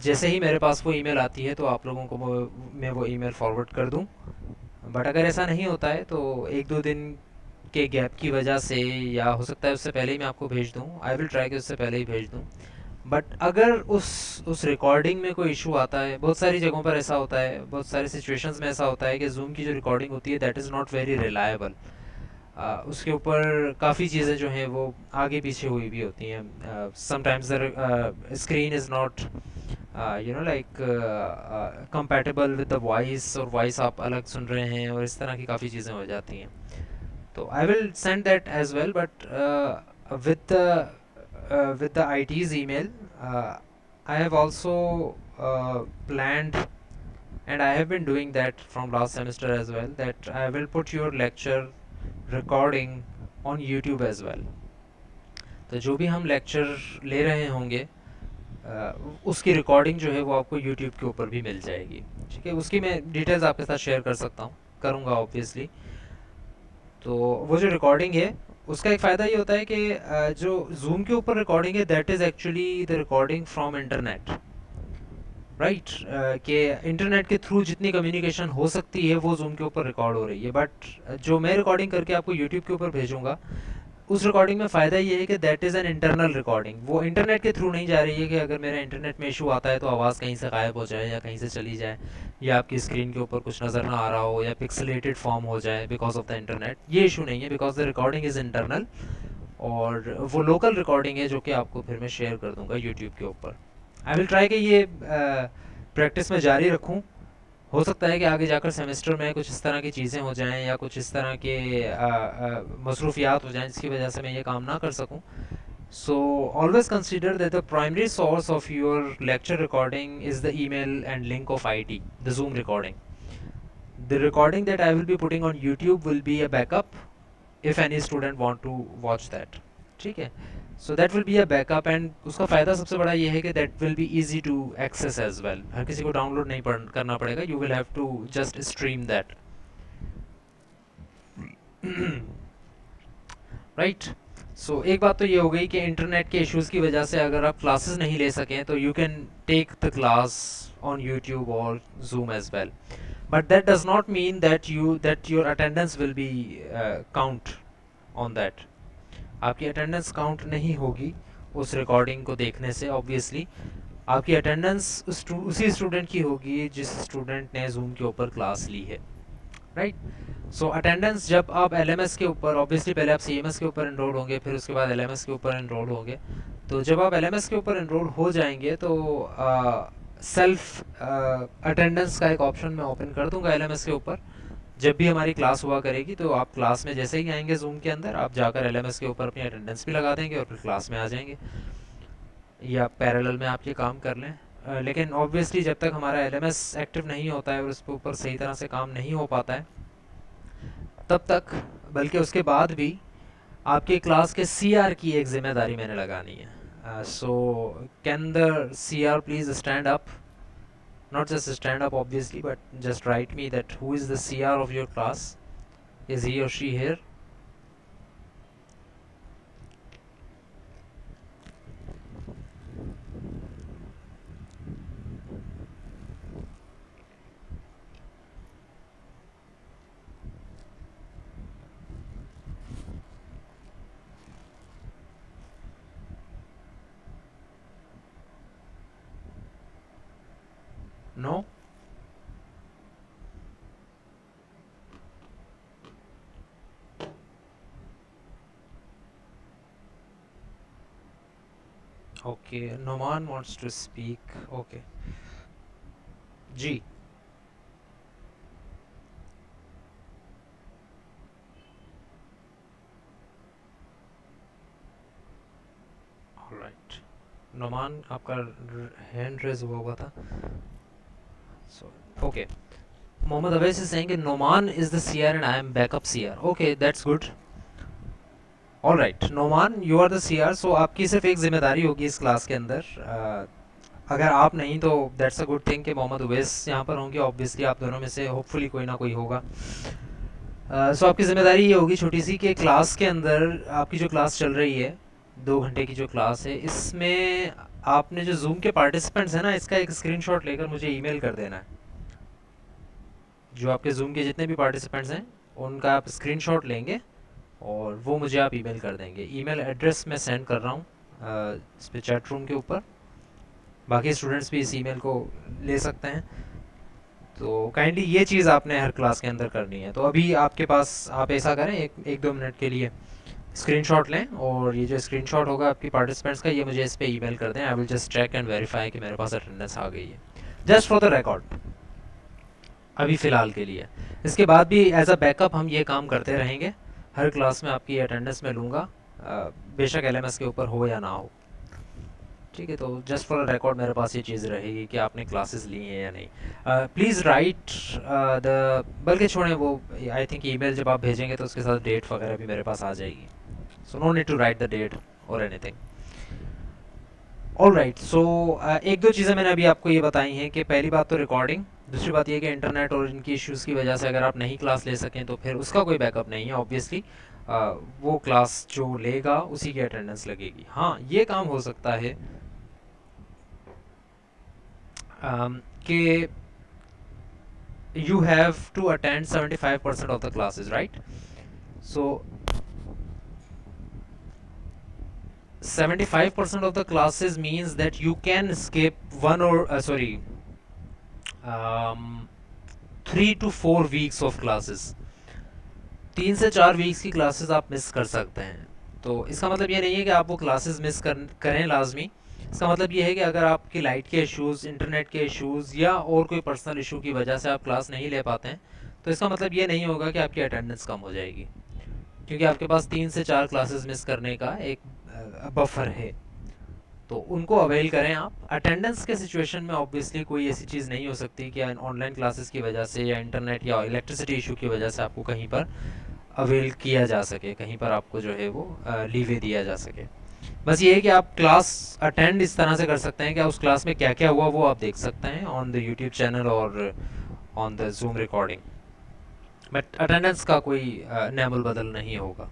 जैसे ही मेरे पास वो ईमेल आती है तो आप लोगों को मैं वो ईमेल फॉरवर्ड कर दूं। बट अगर ऐसा नहीं होता है तो 1-2 दिन के गैप की वजह से, या हो सकता है उससे पहले ही मैं आपको भेज दूं। आई विल ट्राई कि उससे पहले ही भेज दूं। बट अगर उस रिकॉर्डिंग में कोई इशू आता है, बहुत सारी जगहों पर ऐसा होता है, बहुत सारी सिचुएशंस में ऐसा होता है कि जूम की जो रिकॉर्डिंग होती है that is not very reliable. उसके ऊपर काफ़ी चीज़ें जो हैं वो आगे पीछे हुई भी होती हैं। Sometimes the screen is not you know like compatible with the voice, और वॉइस आप अलग सुन रहे हैं, और इस तरह की काफ़ी चीज़ें हो जाती हैं। तो I will send that as well, but with with the IT's email, I have also planned, and I have been doing that from last semester as well, that I will put your lecture recording on YouTube as well. तो जो भी हम lecture ले रहे होंगे उसकी recording जो है वो आपको YouTube के ऊपर भी मिल जाएगी। ठीक है, उसकी मैं डिटेल्स आपके साथ शेयर कर सकता हूँ, करूँगा ऑब्वियसली। तो वो जो रिकॉर्डिंग है उसका एक फ़ायदा ये होता है कि जो जूम के ऊपर रिकॉर्डिंग है that is actually the recording from internet. Right, कि इंटरनेट के थ्रू जितनी कम्युनिकेशन हो सकती है वो जूम के ऊपर रिकॉर्ड हो रही है। बट जो मैं रिकॉर्डिंग करके आपको यूट्यूब के ऊपर भेजूंगा उस रिकॉर्डिंग में फ़ायदा ये है कि that is an internal recording. वो इंटरनेट के थ्रू नहीं जा रही है कि अगर मेरा इंटरनेट में इशू आता है तो आवाज़ कहीं से गायब हो जाए या कहीं से चली जाए, या आपकी स्क्रीन के ऊपर कुछ नज़र ना आ रहा हो, या पिक्सलेटेड फॉर्म हो जाए बिकॉज ऑफ द इंटरनेट। ये इशू नहीं है, because the recording is internal, और वो लोकल रिकॉर्डिंग है जो कि आपको फिर मैं शेयर कर दूंगा यूट्यूब के ऊपर। आई विल ट्राई कि ये प्रैक्टिस में जारी रखूं। हो सकता है कि आगे जाकर सेमेस्टर में कुछ इस तरह की चीज़ें हो जाएं या कुछ इस तरह के मसरूफियात हो जाएं जिसकी वजह से मैं ये काम ना कर सकूं। So always consider that the primary source of your lecture recording is the email and link of IT, the Zoom recording. The recording that I will be putting on YouTube will be a backup if any student want to watch that. ठीक है, so that will be a backup, and उसका फ़ायदा सबसे बड़ा ये है कि that will be easy to access as well. हर किसी को डाउनलोड नहीं करना पड़ेगा, you will have to just stream that. Right, so एक बात तो ये हो गई कि इंटरनेट के इश्यूज़ की वजह से अगर आप क्लासेस नहीं ले सकें तो you can take the class on YouTube और Zoom as well, but that does not mean that your attendance will be count on that. आपकी अटेंडेंस काउंट नहीं होगी उस रिकॉर्डिंग को देखने से। ऑब्वियसली आपकी अटेंडेंस उसी स्टूडेंट की होगी जिस स्टूडेंट ने जूम के ऊपर क्लास ली है। राइट, सो अटेंडेंस जब आप एलएमएस के ऊपर, ऑब्वियसली पहले आप सीएमएस के ऊपर एनरोल होंगे, फिर उसके बाद एलएमएस के ऊपर एनरोल होंगे। तो जब आप एलएमएस के ऊपर एनरोल हो जाएंगे तो सेल्फ अटेंडेंस का एक ऑप्शन मैं ओपन कर दूंगा एलएमएस के ऊपर। जब भी हमारी क्लास हुआ करेगी तो आप क्लास में जैसे ही आएंगे जूम के अंदर, आप जाकर एलएमएस के ऊपर अपनी अटेंडेंस भी लगा देंगे और फिर क्लास में आ जाएंगे, या पैरेलल में आप ये काम कर लें। लेकिन ऑब्वियसली जब तक हमारा एलएमएस एक्टिव नहीं होता है और उसके ऊपर सही तरह से काम नहीं हो पाता है तब तक, बल्कि उसके बाद भी आपके क्लास के सीआर की एक जिम्मेदारी मैंने लगानी है। So can the CR please stand up, not just stand up obviously, but just write me that who is the CR of your class, is he or she here? No? Okay, Noman wants to speak. Okay. G. All right. Noman, आपका hand raise हुआ था. So, okay. Mohammad Awais is saying that Noman is the CR and I am backup CR. Okay, that's good. All right, Noman, you are the CR. So आपकी सिर्फ एक जिम्मेदारी होगी इस class के अंदर. अगर आप नहीं तो दैट्स अ गुड थिंग कि मोहम्मद उवैस यहाँ पर होंगे. ऑब्वियसली आप दोनों में से होपफुली कोई ना कोई होगा. सो आपकी ज़िम्मेदारी ये होगी छोटी सी कि क्लास के अंदर आपकी जो क्लास चल रही है 2 घंटे की जो क्लास है इसमें आपने जो जूम के पार्टिसिपेंट्स हैं ना इसका एक स्क्रीनशॉट लेकर मुझे ईमेल कर देना है. जो आपके जूम के जितने भी पार्टिसिपेंट्स हैं उनका आप स्क्रीनशॉट लेंगे और वो मुझे आप ईमेल कर देंगे. ईमेल एड्रेस मैं सेंड कर रहा हूँ इस पे चैट रूम के ऊपर. बाकी स्टूडेंट्स भी इस ईमेल को ले सकते हैं. तो काइंडली ये चीज़ आपने हर क्लास के अंदर करनी है. तो अभी आपके पास आप ऐसा करें एक दो मिनट के लिए स्क्रीनशॉट लें और ये जो स्क्रीनशॉट होगा आपकी पार्टिसिपेंट्स का ये मुझे इस पे ईमेल कर दें. I will just check and verify कि मेरे पास अटेंडेंस आ गई है. जस्ट फॉर द रिकॉर्ड अभी फ़िलहाल के लिए. इसके बाद भी एज अ बैकअप हम ये काम करते रहेंगे. हर क्लास में आपकी अटेंडेंस मैं लूँगा बेशक एलएमएस के ऊपर हो या ना हो. ठीक है. तो जस्ट फॉर रिकॉर्ड मेरे पास ये चीज़ रहेगी कि आपने क्लासेस ली हैं या नहीं. प्लीज़ राइट द बल्कि छोड़ें वो आई थिंक ईमेल जब आप भेजेंगे तो उसके साथ डेट वगैरह भी मेरे पास आ जाएगी. So no need to write the date और एनीथिंग. All right. सो एक दो चीज़ें मैंने अभी आपको ये बताई हैं कि पहली बात तो रिकॉर्डिंग. दूसरी बात ये कि इंटरनेट और इनकी इश्यूज़ की वजह से अगर आप नहीं क्लास ले सकें तो फिर उसका कोई बैकअप नहीं है ऑब्वियसली. वो क्लास जो लेगा उसी की अटेंडेंस लगेगी. हाँ ये काम हो सकता है कि you have to attend 75% of the classes, right? So 75% of the classes means that you can skip one or sorry 3 to 4 weeks of classes. 3 से 4 वीक्स की क्लासेस आप मिस कर सकते हैं. तो इसका मतलब ये नहीं है कि आप वो क्लासेस मिस करें लाजमी. इसका मतलब ये है कि अगर आपकी लाइट के इश्यूज़, इंटरनेट के इश्यूज़ या और कोई पर्सनल इशू की वजह से आप क्लास नहीं ले पाते हैं तो इसका मतलब ये नहीं होगा कि आपकी अटेंडेंस कम हो जाएगी. क्योंकि आपके पास 3 से 4 क्लासेस मिस करने का एक बफर है. तो उनको अवेल करें आप. अटेंडेंस के सिचुएशन में ऑब्वियसली कोई ऐसी चीज़ नहीं हो सकती कि ऑनलाइन क्लासेस की वजह से या इंटरनेट या इलेक्ट्रिसिटी इशू की वजह से आपको कहीं पर अवेल किया जा सके, कहीं पर आपको जो है वो लीवे दिया जा सके. बस ये है कि आप क्लास अटेंड इस तरह से कर सकते हैं कि उस क्लास में क्या क्या हुआ वो आप देख सकते हैं ऑन द यूट्यूब चैनल और on the zoom recording. But attendance का कोई नैमुल बदल नहीं होगा.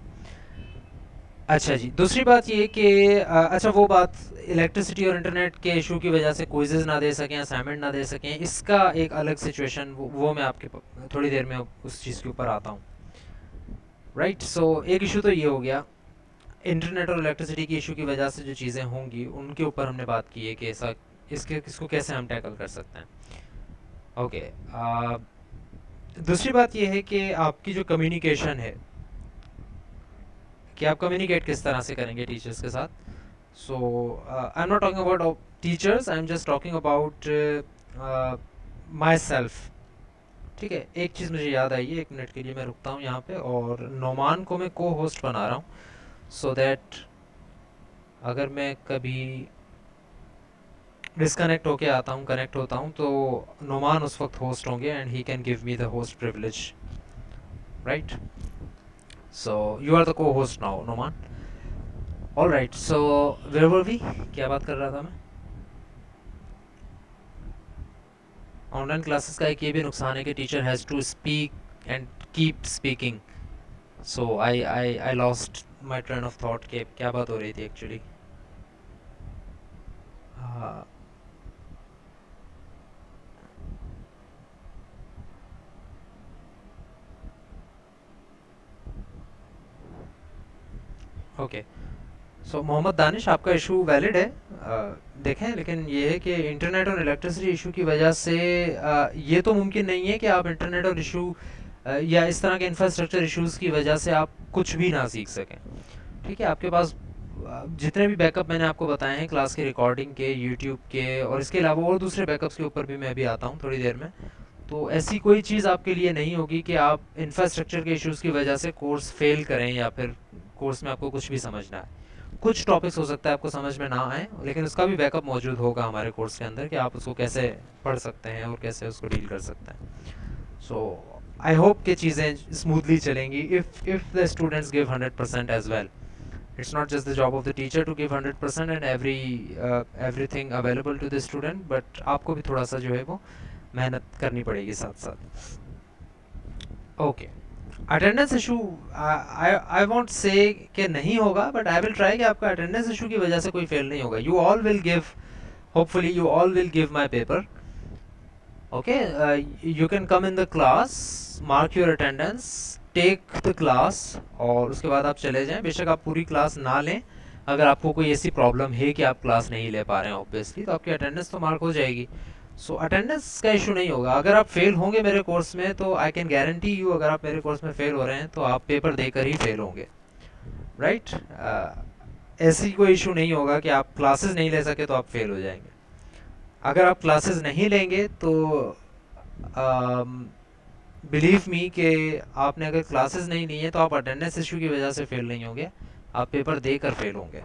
अच्छा जी. दूसरी बात ये कि अच्छा वो बात इलेक्ट्रिसिटी और इंटरनेट के इशू की वजह से क्विज़ेज़ ना दे सकें, असाइनमेंट ना दे सकें, इसका एक अलग सिचुएशन वो मैं आपके थोड़ी देर में उस चीज़ के ऊपर आता हूँ. राइट. सो एक इशू तो ये हो गया. इंटरनेट और इलेक्ट्रिसिटी की इशू की वजह से जो चीज़ें होंगी उनके ऊपर हमने बात की है कि ऐसा इसको कैसे हम टैकल कर सकते हैं. ओके. दूसरी बात ये है कि आपकी जो कम्युनिकेशन है कि आप कम्युनिकेट किस तरह से करेंगे टीचर्स के साथ. So I am not talking about teachers, I am just talking about myself. ठीक है. एक चीज़ मुझे याद आई है. 1 मिनट के लिए मैं रुकता हूँ यहाँ पे और नोमान को मैं को होस्ट बना रहा हूँ सो दैट अगर मैं कभी डिस्कनेक्ट होके आता हूँ, कनेक्ट होता हूँ तो नोमान उस वक्त होस्ट होंगे and he can give me the host privilege. Right. So you are the co host now Noman. All right. So where were we, क्या बात कर रहा था मैं. ऑनलाइन क्लासेस का एक ये भी नुकसान है कि teacher has to speak and keep speaking. So I lost my train of thought के क्या बात हो रही थी actually. Okay. So Mohammad Danish आपका इशू वैलिड है. देखें, लेकिन ये है कि इंटरनेट और इलेक्ट्रिसिटी इशू की वजह से ये तो मुमकिन नहीं है कि आप इंटरनेट और इशू या इस तरह के इंफ्रास्ट्रक्चर इश्यूज़ की वजह से आप कुछ भी ना सीख सकें। ठीक है, आपके पास जितने भी बैकअप मैंने आपको बताए हैं क्लास की रिकॉर्डिंग के, यूट्यूब के, और इसके अलावा और दूसरे बैकअप्स के ऊपर भी मैं भी आता हूँ थोड़ी देर में। तो ऐसी कोई चीज़ आपके लिए नहीं होगी कि आप इंफ्रास्ट्रक्चर के इश्यूज़ की वजह से कोर्स फेल करें या फिर कोर्स में आपको कुछ भी समझना है। कुछ टॉपिक्स हो सकता है आपको समझ में ना आए, लेकिन उसका भी बैकअप मौजूद होगा हमारे कोर्स के अंदर कि आप उसको कैसे पढ़ सकते हैं और कैसे उसको डील कर सकते हैं। सो आई होप कि चीज़ें स्मूथली चलेंगी if the students give 100% as well. It's not just the job of the teacher to give 100% and everything available to the student, but आपको भी थोड़ा सा जो है वो मेहनत करनी पड़ेगी साथ साथ। Okay, attendance issue I want से कि नहीं होगा, बट आई विल ट्राई कि आपका अटेंडेंस इशू की वजह से कोई फेल नहीं होगा। You all will give, hopefully you all will give my paper. Okay, you can come in the class, mark your attendance, take the class, और उसके बाद आप चले जाएं। बेशक आप पूरी क्लास ना लें, अगर आपको कोई ऐसी प्रॉब्लम है कि आप क्लास नहीं ले पा रहे हैं ऑब्वियसली, तो आपकी अटेंडेंस तो मार्क हो जाएगी। सो अटेंडेंस का इशू नहीं होगा। अगर आप फेल होंगे मेरे कोर्स में तो आई कैन गारंटी यू, अगर आप मेरे कोर्स में फेल हो रहे हैं तो आप पेपर देकर ही फेल होंगे, राइट? ऐसी कोई इशू नहीं होगा कि आप क्लासेस नहीं ले सके तो आप फेल हो जाएंगे। अगर आप क्लासेस नहीं लेंगे तो बिलीव मी कि आपने अगर क्लासेस नहीं ली हैं तो आप अटेंडेंस इशू की वजह से फेल नहीं होंगे, आप पेपर देकर फेल होंगे,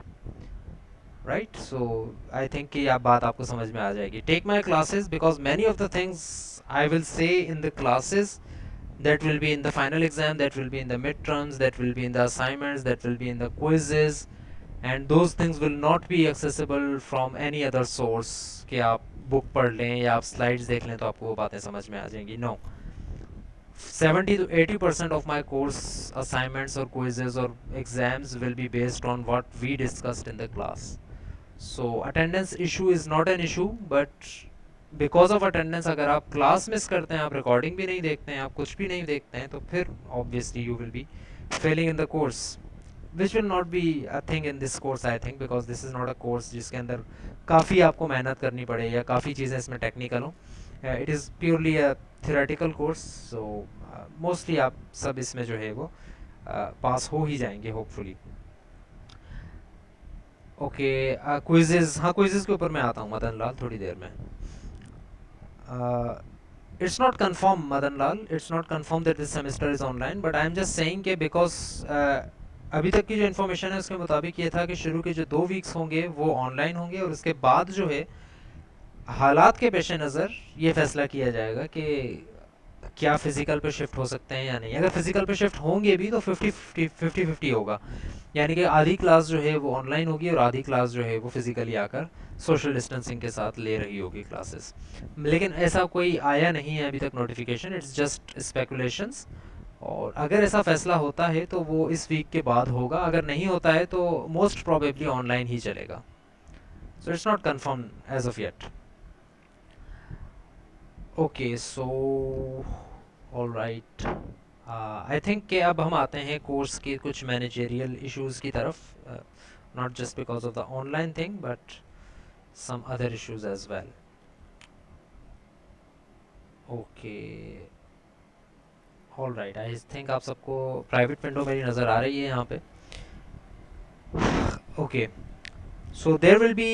राइट? सो आई थिंक कि आप बात आपको समझ में आ जाएगी। Take my classes because many of the things I will say in the classes that will be in the final exam, that will be in the midterms, that will be in the assignments, that will be in the quizzes, and those things will not be accessible from any other source कि आप book पढ़ लें या आप slides देख लें तो आपको वो बातें समझ में आ जाएंगी। No, 70 to 80% of my course assignments or quizzes or exams will be based on what we discussed in the class. So attendance issue is not an issue, but because of attendance अगर आप class miss करते हैं, आप recording भी नहीं देखते हैं, आप कुछ भी नहीं देखते हैं, तो फिर obviously you will B Fehling in the course, which will not be a thing in this course I think, because this is not a course जिसके अंदर काफ़ी आपको मेहनत करनी पड़े या काफ़ी चीज़ें इसमें टेक्निकल हो। It is purely a theoretical course, so mostly आप सब इसमें जो है वो पास हो ही जाएंगे होपफुली। ओके, क्विजेज़, हाँ क्विजेज़ के ऊपर मैं आता हूँ मदन लाल थोड़ी देर में। It's not confirmed, Madan Lal. It's not confirmed that this semester is online. But I'm just saying कि because अभी तक की जो इन्फॉर्मेशन है उसके मुताबिक ये था कि शुरू के जो 2 वीक्स होंगे वो ऑनलाइन होंगे, और उसके बाद जो है हालात के पेश नज़र ये फैसला किया जाएगा कि क्या फिजिकल पे शिफ्ट हो सकते हैं या नहीं। अगर फिजिकल पे शिफ्ट होंगे भी तो 50-50 होगा, यानी कि आधी क्लास जो है वो ऑनलाइन होगी और आधी क्लास जो है वो फिजिकली आकर सोशल डिस्टेंसिंग के साथ ले रही होगी क्लासेस। लेकिन ऐसा कोई आया नहीं है अभी तक नोटिफिकेशन, इट्स जस्ट स्पेकुलेशंस, और अगर ऐसा फैसला होता है तो वो इस वीक के बाद होगा, अगर नहीं होता है तो मोस्ट प्रोबेबली ऑनलाइन ही चलेगा। So it's not confirm as of yet. Okay, so all right, I think कि अब हम आते हैं कोर्स के कुछ मैनेजरियल इश्यूज़ की तरफ, not just because of the online thing but some other issues as well. Okay, all right, I think आप सबको प्राइवेट विंडो मेरी नज़र आ रही है यहाँ पे। Okay, so there will be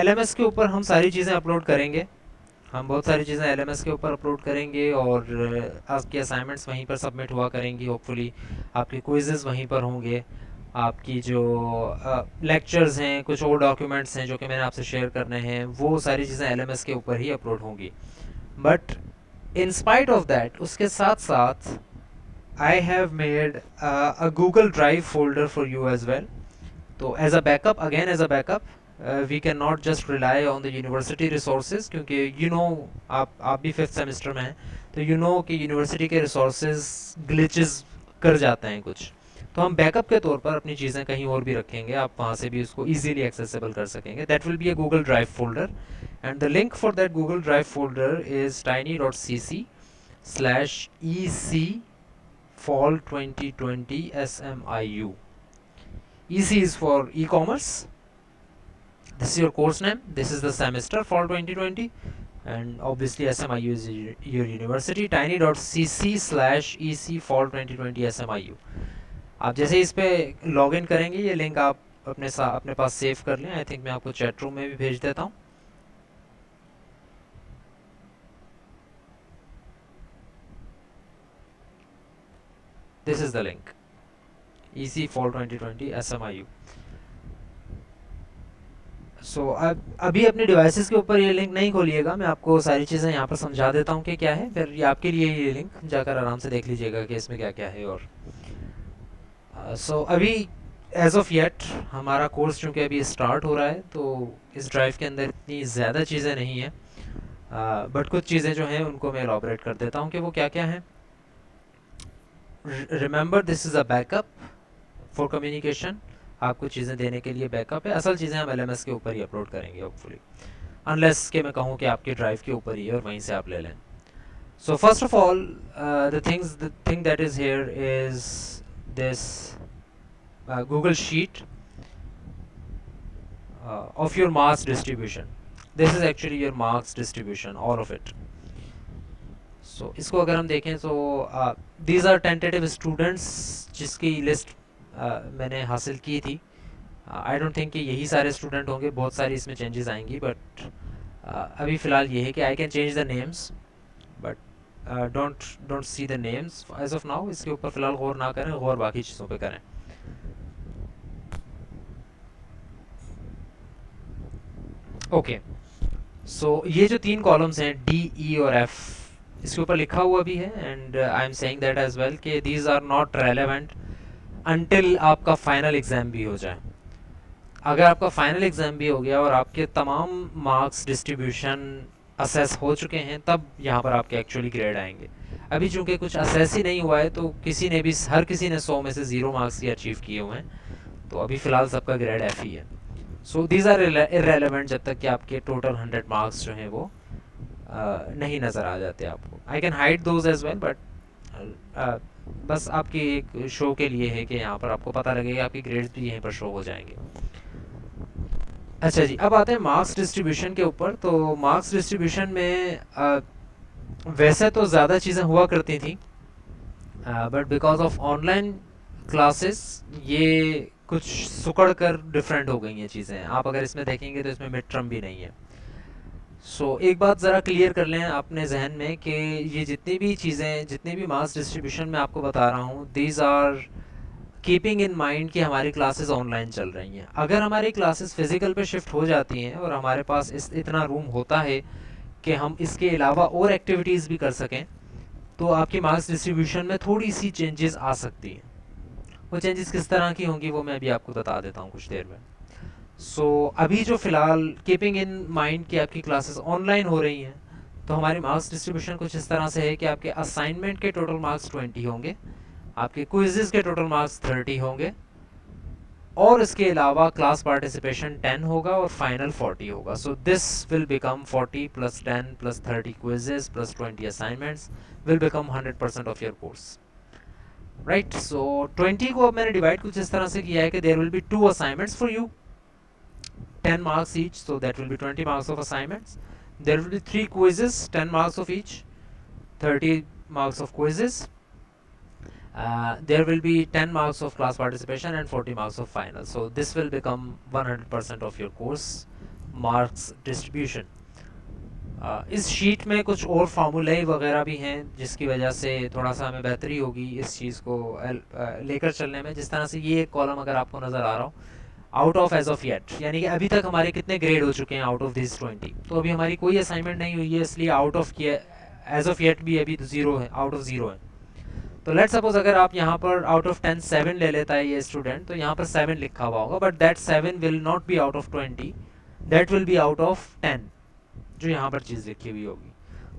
LMS के ऊपर हम सारी चीज़ें अपलोड करेंगे, हम बहुत सारी चीज़ें एलएमएस के ऊपर अपलोड करेंगे, और आपकी असाइनमेंट्स वहीं पर सबमिट हुआ करेंगी होपफुली, आपके क्विजेज़ वहीं पर होंगे, आपकी जो लेक्चर्स हैं, कुछ और डॉक्यूमेंट्स हैं जो कि मैंने आपसे शेयर करने हैं, वो सारी चीज़ें एलएमएस के ऊपर ही अपलोड होंगी। But in spite of that, उसके साथ साथ I have made a Google Drive folder for you as well. तो as a backup, again as a backup, we can not just rely on the university resources, क्योंकि you know आप भी 5th semester में हैं, तो you know कि university के resources glitches कर जाते हैं कुछ, तो हम बैकअप के तौर पर अपनी चीज़ें कहीं और भी रखेंगे, आप वहाँ से भी उसको इजीली एक्सेसिबल कर सकेंगे। That will be a Google Drive folder, and the link for that Google Drive folder is tiny.cc/ec fall 2020 SMIU. EC is for e-commerce, This is your course name, this is the semester fall 2020, and obviously SMIU is your university. tiny.cc/ec fall 2020 SMIU. आप जैसे इस पे login करेंगे ये link आप अपने पास save कर लें. आई थिंक मैं आपको चैट रूम में भी भेज देता हूँ. This is the link, EC fall 2020 SMIU. सो अभी अपने डिवाइसेस के ऊपर ये लिंक नहीं खोलिएगा, मैं आपको सारी चीज़ें यहाँ पर समझा देता हूँ कि क्या है, फिर ये आपके लिए ये लिंक जाकर आराम से देख लीजिएगा कि इसमें क्या क्या है. और अभी एज ऑफ येट हमारा कोर्स चूँकि अभी स्टार्ट हो रहा है, तो इस ड्राइव के अंदर इतनी ज़्यादा चीज़ें नहीं हैं, बट कुछ चीज़ें जो हैं उनको मैं एलॉबरेट कर देता हूँ कि वो क्या क्या हैं. Remember this is a backup for communication. आपको चीज़ें देने के लिए बैकअप है, असल चीज़ें हम LMS के ऊपर ही अपलोड करेंगे होपफुली, अनलेस कि मैं कहूँ कि आपके ड्राइव के ऊपर ही है और वहीं से आप ले लें. So first of all the thing that is here is this Google sheet of your marks distribution. This is actually your marks distribution, all of it. So इसको अगर हम देखें तो these are tentative students जिसकी list मैंने हासिल की थी. आई डोंट थिंक कि यही सारे स्टूडेंट होंगे, बहुत सारी इसमें चेंजेस आएंगी, बट अभी फ़िलहाल ये है कि I can change the names, but don't see the names as of now. इसके ऊपर फ़िलहाल गौर ना करें, गौर बाकी चीज़ों पे करें. ओके, सो ये जो 3 कॉलम्स हैं D, E और F, इसके ऊपर लिखा हुआ भी है, and I am saying that as well कि these are not relevant until आपका फाइनल एग्ज़ाम भी हो जाए. अगर आपका फाइनल एग्ज़ाम भी हो गया और आपके तमाम मार्क्स डिस्ट्रीब्यूशन असेस हो चुके हैं, तब यहाँ पर आपके एक्चुअली ग्रेड आएंगे. अभी चूंकि कुछ असेस ही नहीं हुआ है, तो हर किसी ने 100 में से 0 मार्क्स ही अचीव किए हुए हैं, तो अभी फ़िलहाल सबका ग्रेड F ही है. सो दीज आर इरेलीवेंट जब तक कि आपके टोटल 100 मार्क्स जो हैं वो नहीं नज़र आ जाते आपको. I can hide those as well, but बस आपकी एक शो के लिए है कि यहाँ पर आपको पता लगेगा, आपकी ग्रेड्स भी यहीं पर शो हो जाएंगे. अच्छा जी, अब आते हैं मार्क्स डिस्ट्रीब्यूशन के ऊपर. तो मार्क्स डिस्ट्रीब्यूशन में वैसे तो ज़्यादा चीज़ें हुआ करती थी, but because of online classes ये कुछ सुकड़ कर डिफरेंट हो गई हैं चीज़ें. आप अगर इसमें देखेंगे तो इसमें मिड टर्म भी नहीं है. एक बात ज़रा क्लियर कर लें अपने जहन में कि ये जितनी भी चीज़ें, जितनी भी मास डिस्ट्रीब्यूशन मैं आपको बता रहा हूँ, these are keeping in mind कि हमारी क्लासेस ऑनलाइन चल रही हैं. अगर हमारी क्लासेस फिज़िकल पे शिफ्ट हो जाती हैं और हमारे पास इतना रूम होता है कि हम इसके अलावा और एक्टिविटीज़ भी कर सकें, तो आपकी मार्क्स डिस्ट्रीब्यूशन में थोड़ी सी चेंजेस आ सकती हैं. वो चेंजेस किस तरह की होंगी वो मैं अभी आपको बता देता हूँ कुछ देर में. अभी जो फ़िलहाल कीपिंग इन माइंड कि आपकी क्लासेस ऑनलाइन हो रही हैं, तो हमारी मार्क्स डिस्ट्रीब्यूशन कुछ इस तरह से है कि आपके असाइनमेंट के टोटल मार्क्स 20 होंगे, आपके क्विज़ेस के टोटल मार्क्स 30 होंगे, और इसके अलावा क्लास पार्टिसिपेशन 10 होगा और फाइनल 40 होगा. So this will become 40 plus 10 plus 30 quizzes plus 20 assignments will become 100% of your course. Right, so 20 को अब मैंने डिवाइड कुछ इस तरह से किया है कि there will be 2 assignments for you, 10 marks each, so that will be 20 marks of assignments. There will be 3 quizzes, 10 marks of each, 30 marks of quizzes. There will be 10 marks of class participation and 40 marks of final. So this will become 100% of your course marks distribution. इस sheet में कुछ और फार्मूले वगैरह भी हैं जिसकी वजह से थोड़ा सा हमें बेहतरी होगी इस चीज़ को लेकर चलने में. जिस तरह से ये एक कॉलम अगर आपको नज़र आ रहा हो, out of as of yet, यानी कि अभी तक हमारे कितने ग्रेड हो चुके हैं आउट ऑफ दिस 20. तो अभी हमारी कोई असाइनमेंट नहीं हुई है, इसलिए out of as of yet भी अभी 0 है, आउट ऑफ 0 है. तो लेट सपोज अगर आप यहाँ पर आउट ऑफ 10 7 ले लेता है ये स्टूडेंट, तो यहाँ पर 7 लिखा हुआ होगा, but that 7 will not be out of 20, that will be out of 10 जो यहाँ पर चीज़ लिखी हुई होगी.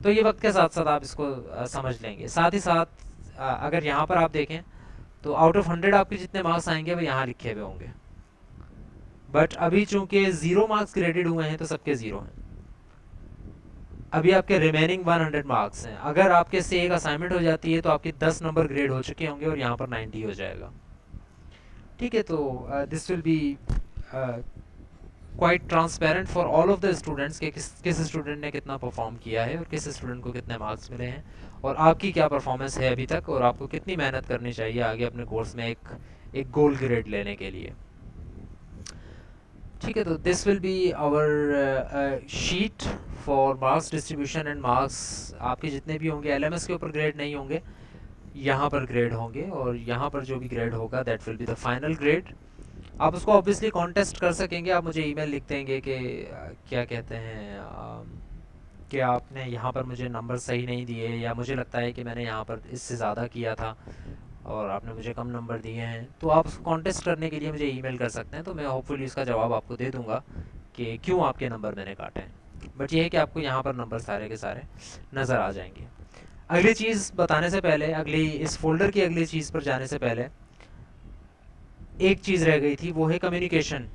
तो ये वक्त के साथ साथ आप इसको समझ लेंगे. साथ ही साथ अगर यहाँ पर आप देखें तो आउट ऑफ 100 आपके जितने मार्क्स आएंगे वो यहाँ लिखे हुए होंगे, बट अभी चूंकि 0 मार्क्स ग्रेडेड हुए हैं तो सबके 0 हैं. अभी आपके रिमेनिंग 100 मार्क्स हैं. अगर आपके से एक असाइनमेंट हो जाती है तो आपके 10 नंबर ग्रेड हो चुके होंगे और यहाँ पर 90 हो जाएगा. ठीक है, तो this will B quite transparent for all of the students कि किस स्टूडेंट ने कितना परफॉर्म किया है और किस स्टूडेंट को कितने मार्क्स मिले हैं और आपकी क्या परफॉर्मेंस है अभी तक और आपको कितनी मेहनत करनी चाहिए आगे अपने कोर्स में एक गोल ग्रेड लेने के लिए। ठीक है, तो this will be our sheet for marks distribution and marks. आपके जितने भी होंगे एलएमएस के ऊपर ग्रेड नहीं होंगे, यहाँ पर ग्रेड होंगे और यहाँ पर जो भी ग्रेड होगा that will be the final grade. आप उसको ऑब्वियसली कॉन्टेस्ट कर सकेंगे, आप मुझे ईमेल लिख देंगे कि क्या कहते हैं कि आपने यहाँ पर मुझे नंबर सही नहीं दिए या मुझे लगता है कि मैंने यहाँ पर इससे ज़्यादा किया था और आपने मुझे कम नंबर दिए हैं, तो आप उसको कॉन्टेस्ट करने के लिए मुझे ईमेल कर सकते हैं, तो मैं होपफुली इसका जवाब आपको दे दूँगा कि क्यों आपके नंबर मैंने काटे हैं। बट ये है कि आपको यहाँ पर नंबर सारे के सारे नज़र आ जाएंगे। अगली चीज़ बताने से पहले, अगली इस फोल्डर की अगली चीज़ पर जाने से पहले एक चीज़ रह गई थी, वो है कम्युनिकेशन।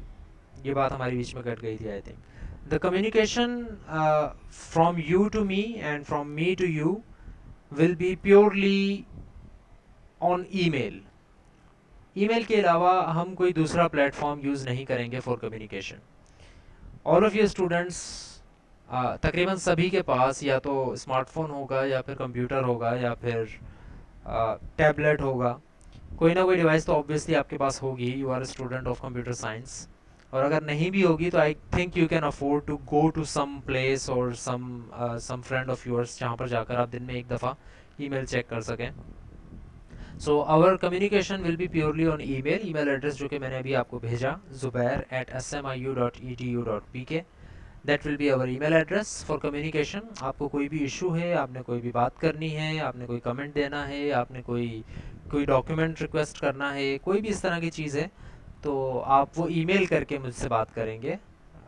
ये बात हमारी बीच में कट गई थी I think. The communication from you to me and from me to you will be purely on email. Email के अलावा हम कोई दूसरा प्लेटफॉर्म यूज़ नहीं करेंगे for communication. All of you students, तकरीबन सभी के पास या तो स्मार्टफोन होगा या फिर कंप्यूटर होगा या फिर टैबलेट होगा, कोई ना कोई डिवाइस तो ऑब्वियसली आपके पास होगी। You are student of computer science. और अगर नहीं भी होगी तो I think you can afford to go to some place और सम फ्रेंड ऑफ योर्स जहाँ पर जाकर आप दिन में एक दफ़ा ईमेल चेक कर सकें। So our communication will be purely on email. Email address जो कि मैंने अभी आपको भेजा, zubair@smiu.edu.pk, that will be our email address for communication. आपको कोई भी इशू है, आपने कोई भी बात करनी है, आपने कोई कमेंट देना है, आपने कोई कोई डॉक्यूमेंट रिक्वेस्ट करना है, कोई भी इस तरह की चीज़ है, तो आप वो ईमेल करके मुझसे बात करेंगे।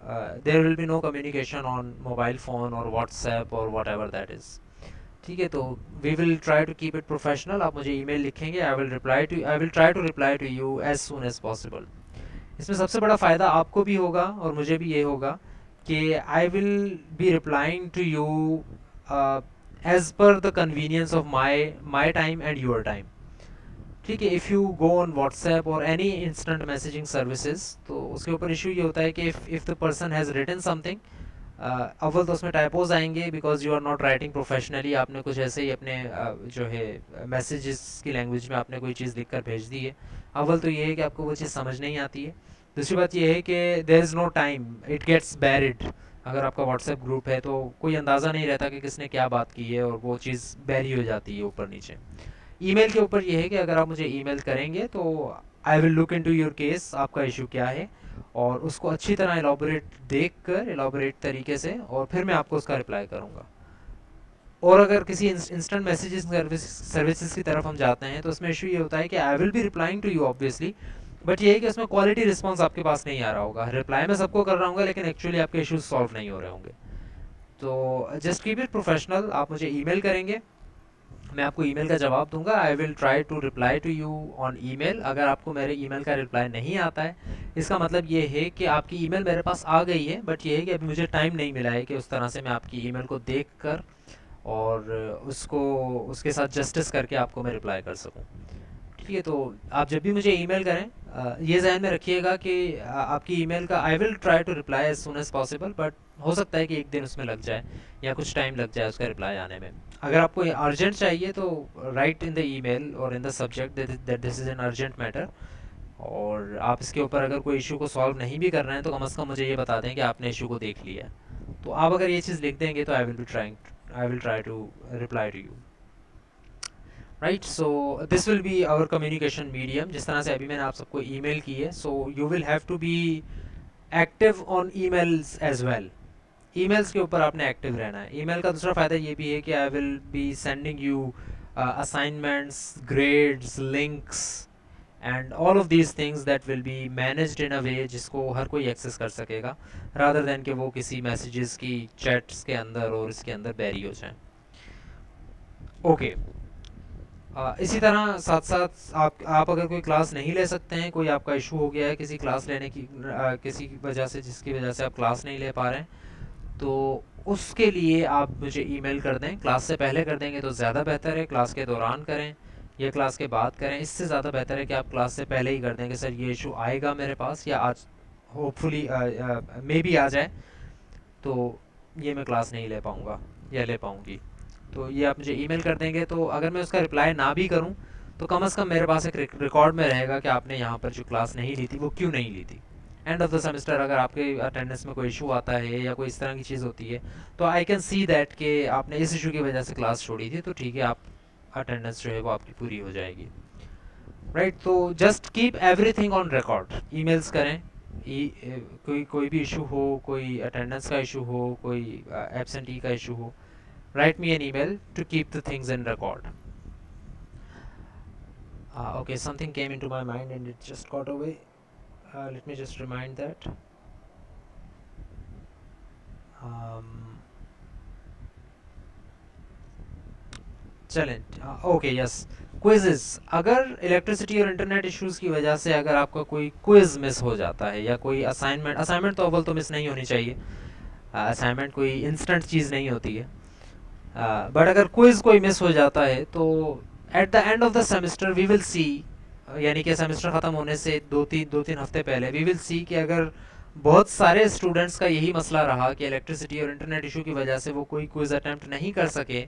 There will be no communication on mobile phone और व्हाट्सएप और वॉट एवर दैट इज़। ठीक है, तो we will try to keep it professional. आप मुझे ईमेल लिखेंगे, I will try to reply to you as soon as possible. इसमें सबसे बड़ा फ़ायदा आपको भी होगा और मुझे भी ये होगा कि I will be replying to you as per the convenience of my time and your time. ठीक है, if you go on WhatsApp और एनी इंस्टेंट मैसेजिंग सर्विसेज, तो उसके ऊपर इशू ये होता है कि if the person has written something, अव्वल तो उसमें टाइपोज आएंगे because you are not writing professionally. आपने कुछ ऐसे ही अपने जो है मैसेजेस की लैंग्वेज में आपने कोई चीज़ लिख कर भेज दी है। अव्वल तो ये है कि आपको वो चीज़ समझ नहीं आती है। दूसरी बात ये है कि there is no time, it gets buried. अगर आपका व्हाट्सएप ग्रुप है तो कोई अंदाज़ा नहीं रहता कि किसने क्या बात की है और वो चीज़ बैरी हो जाती है ऊपर नीचे। ईमेल के ऊपर ये है कि अगर आप मुझे ईमेल करेंगे तो I will look into your case, आपका इशू क्या है, और उसको अच्छी तरह एलाबोरेट देख कर, एलाबोरेट तरीके से, और फिर मैं आपको उसका रिप्लाई करूँगा। और अगर किसी इंस्टेंट मैसेजेस सर्विसेज की तरफ हम जाते हैं तो उसमें इशू ये होता है कि I will be replying to you obviously, but ये है कि उसमें क्वालिटी रिस्पॉन्स आपके पास नहीं आ रहा होगा। रिप्लाई मैं सबको कर रहा हूँ लेकिन एक्चुअली आपके इशूज सॉल्व नहीं हो रहे होंगे। तो जस्ट कीप इट प्रोफेशनल। आप मुझे ईमेल करेंगे, मैं आपको ईमेल का जवाब दूंगा। I will try to reply to you on email. अगर आपको मेरे ईमेल का रिप्लाई नहीं आता है, इसका मतलब ये है कि आपकी ईमेल मेरे पास आ गई है, बट ये है कि अभी मुझे टाइम नहीं मिला है कि उस तरह से मैं आपकी ईमेल को देख कर और उसको उसके साथ जस्टिस करके आपको मैं रिप्लाई कर सकूं। ठीक है, तो आप जब भी मुझे ईमेल करें, ये ध्यान में रखिएगा कि आपकी ईमेल का I will try to reply as soon as possible, but हो सकता है कि एक दिन उसमें लग जाए या कुछ टाइम लग जाए उसका रिप्लाई आने में। अगर आपको अर्जेंट चाहिए तो राइट इन द ईमेल और in the subject that this is an urgent matter. और आप इसके ऊपर अगर कोई इशू को सॉल्व नहीं भी कर रहे हैं तो कम से कम मुझे ये बता दें कि आपने इशू को देख लिया है। तो आप अगर ये चीज़ लिख देंगे तो I will try to reply to you. Right, so this will be our communication medium. जिस तरह से अभी मैंने आप सबको ईमेल की है, so you will have to be active on emails as well. Emails के ऊपर आपने एक्टिव रहना है। ईमेल का दूसरा फ़ायदा ये भी है कि I will be sending you assignments, grades, links and all of these things that will be managed in a way जिसको हर कोई एक्सेस कर सकेगा, रादर देन कि वो किसी मैसेजेस की चैट्स के अंदर और इसके अंदर बैरी हो जाए। ओके, इसी तरह साथ साथ आप अगर कोई क्लास नहीं ले सकते हैं, कोई आपका इशू हो गया है किसी क्लास लेने की, किसी वजह से, जिसकी वजह से आप क्लास नहीं ले पा रहे हैं, तो उसके लिए आप मुझे ईमेल कर दें। क्लास से पहले कर देंगे तो ज़्यादा बेहतर है, क्लास के दौरान करें या क्लास के बाद करें, इससे ज़्यादा बेहतर है कि आप क्लास से पहले ही कर दें कि सर ये इशू आएगा मेरे पास या आज होपफुली मे बी आ जाए, तो ये मैं क्लास नहीं ले पाऊँगा या ले पाऊँगी। तो ये आप मुझे ईमेल कर देंगे, तो अगर मैं उसका रिप्लाई ना भी करूँ तो कम से कम मेरे पास एक रिकॉर्ड में रहेगा कि आपने यहाँ पर जो क्लास नहीं ली थी वो क्यों नहीं ली थी। एंड ऑफ द सेमेस्टर अगर आपके अटेंडेंस में कोई इशू आता है या कोई इस तरह की चीज़ होती है, तो आई कैन सी दैट कि आपने इस इशू की वजह से क्लास छोड़ी थी, तो ठीक है, आप अटेंडेंस जो है वो आपकी पूरी हो जाएगी। राइट, तो just keep everything on record. Emails करें, कोई कोई भी इशू हो, कोई अटेंडेंस का इशू हो, कोई एब्सेंटी का इशू हो, write me an email to keep the things in record. Okay, something came into my mind and it just got away. Let me just remind that. Um, चलें, okay, yes, quizzes. अगर electricity और internet issues की वजह से अगर आपका कोई quiz miss हो जाता है या कोई असाइनमेंट असाइनमेंट तो अव्वल तो मिस नहीं होनी चाहिए, असाइनमेंट कोई इंस्टेंट चीज़ नहीं होती है, बट अगर क्विज़ कोई मिस हो जाता है तो at the end of the semester we will see, यानी कि सेमेस्टर ख़त्म होने से दो तीन हफ्ते पहले वी विल सी कि अगर बहुत सारे स्टूडेंट्स का यही मसला रहा कि इलेक्ट्रिसिटी और इंटरनेट इशू की वजह से वो कोई क्विज़ अटैम्प्ट नहीं कर सके,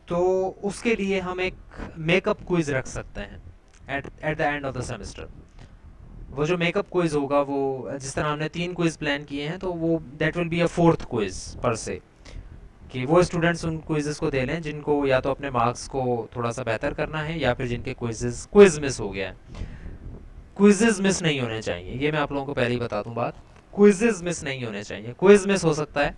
तो उसके लिए हम एक मेकअप क्विज़ रख सकते हैं at at the end of the semester. वो जो मेकअप क्विज़ होगा, वो जिस तरह हमने 3 क्विज़ प्लान किए हैं, तो वो that will be a fourth quiz पर से, कि वो स्टूडेंट्स उन क्विज़ेस को दे लें जिनको या तो अपने मार्क्स को थोड़ा सा बेहतर करना है या फिर जिनके क्विज़ मिस हो गया है। क्विज़ेस मिस नहीं होने चाहिए, ये मैं आप लोगों को पहले ही बता दूं बात। क्विज़ेस मिस नहीं होने चाहिए। क्विज़ मिस हो सकता है,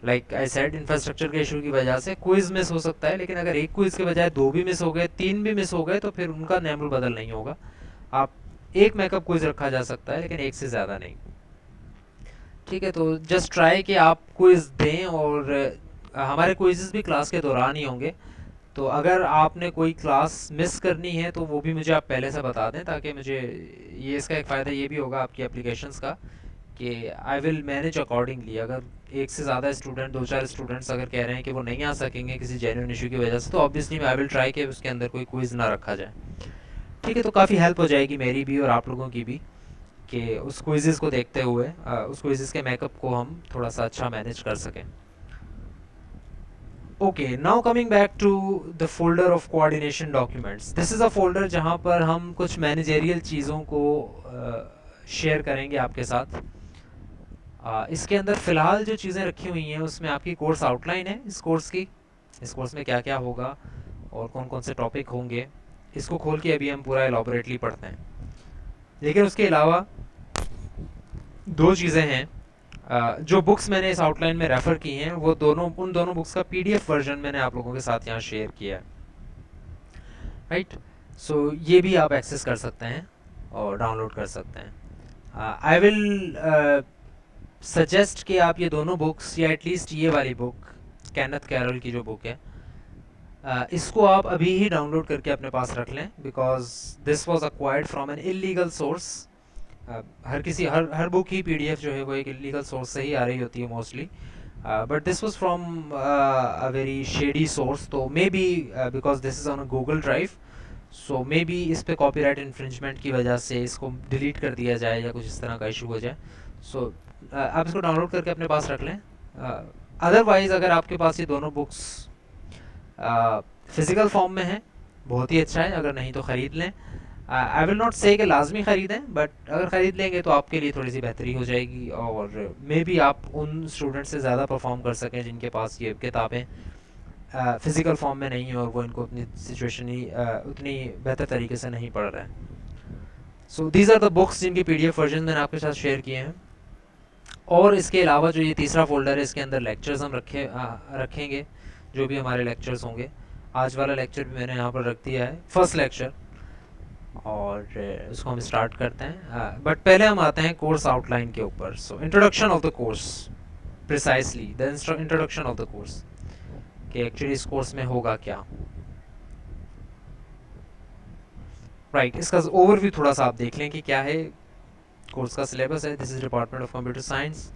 लाइक आई सेड, इंफ्रास्ट्रक्चर के इशू की वजह से क्विज़ मिस हो सकता है, लेकिन अगर एक क्विज़ के बजाय 2 भी मिस हो गए, 3 भी मिस हो गए, तो फिर उनका नेम बदल नहीं होगा। आप एक मेकअप क्विज़ रखा जा सकता है, लेकिन एक से ज़्यादा नहीं। ठीक है, तो जस्ट ट्राई कि आप क्विज़ दें, और हमारे क्विज़ेस भी क्लास के दौरान ही होंगे। तो अगर आपने कोई क्लास मिस करनी है तो वो भी मुझे आप पहले से बता दें, ताकि मुझे ये, इसका एक फ़ायदा ये भी होगा आपकी एप्लीकेशंस का, कि आई विल मैनेज अकॉर्डिंगली। अगर एक से ज़्यादा स्टूडेंट, 2-4 स्टूडेंट्स अगर कह रहे हैं कि वो नहीं आ सकेंगे किसी जेन्युइन इशू की वजह से, तो ऑब्वियसली आई विल ट्राई कि उसके अंदर कोई क्विज़ ना रखा जाए। ठीक है, तो काफ़ी हेल्प हो जाएगी मेरी भी और आप लोगों की भी, कि उस क्विज़ेस को देखते हुए उस क्विज़ेस के मेकअप को हम थोड़ा सा अच्छा मैनेज कर सकें। Okay, now coming back to the folder of coordination documents. This is a folder जहाँ पर हम कुछ मैनेजेरियल चीज़ों को शेयर करेंगे आपके साथ। इसके अंदर फ़िलहाल जो चीज़ें रखी हुई हैं उसमें आपकी कोर्स आउटलाइन है, इस कोर्स की, इस कोर्स में क्या क्या होगा और कौन कौन से टॉपिक होंगे, इसको खोल के अभी हम पूरा एलॉबरेटली पढ़ते हैं। लेकिन उसके अलावा दो चीज़ें हैं, जो बुक्स मैंने इस आउटलाइन में रेफ़र की हैं, वो दोनों, उन दोनों बुक्स का पीडीएफ वर्जन मैंने आप लोगों के साथ यहाँ शेयर किया है। राइट, सो ये भी आप एक्सेस कर सकते हैं और डाउनलोड कर सकते हैं। आई विल सजेस्ट कि आप ये दोनों बुक्स, या एटलीस्ट ये वाली बुक, कैनेथ कैरल की जो बुक है, इसको आप अभी ही डाउनलोड करके अपने पास रख लें, because this was acquired from an illegal source. Her book he PDF जो है वो एक इलीगल सोर्स से ही आ रही होती है mostly, but this was from a very shady source, तो maybe because this is on a Google Drive, so maybe इस पे कॉपीराइट इन्फ्रिंजमेंट की वजह से इसको डिलीट कर दिया जाए या कुछ इस तरह का इशू हो जाए। सो आप इसको डाउनलोड करके अपने पास रख लें। अदरवाइज़ अगर आपके पास ये दोनों बुक्स फिज़िकल फॉर्म में हैं, बहुत ही अच्छा है, अगर नहीं तो ख़रीद लें। आई विल नॉट से कि लाजमी ख़रीदें, बट अगर ख़रीद लेंगे तो आपके लिए थोड़ी सी बेहतरी हो जाएगी, और मे बी आप उन स्टूडेंट से ज़्यादा परफॉर्म कर सकें जिनके पास ये किताबें फ़िज़िकल फॉर्म में नहीं है और वो इनको अपनी सिचुएशन ही उतनी बेहतर तरीके से नहीं पढ़ रहे हैं। So these are the books जिनके पीडीएफ वर्जन मैंने आपके साथ शेयर किए हैं। और इसके अलावा जो ये तीसरा फोल्डर है, इसके अंदर लेक्चर्स हम रखेंगे, जो भी हमारे लेक्चर्स होंगे। आज वाला लेक्चर भी मैंने यहाँ पर रख दिया है, फर्स्ट लेक्चर, और इसको हम स्टार्ट करते हैं। बट पहले हम आते हैं कोर्स आउटलाइन के ऊपर। So introduction of the course, precisely the introduction of the course, कि एक्चुअली इस कोर्स में होगा क्या। राइट, इसका ओवरव्यू थोड़ा सा आप देख लें कि क्या है कोर्स का सिलेबस है। This is department of computer science.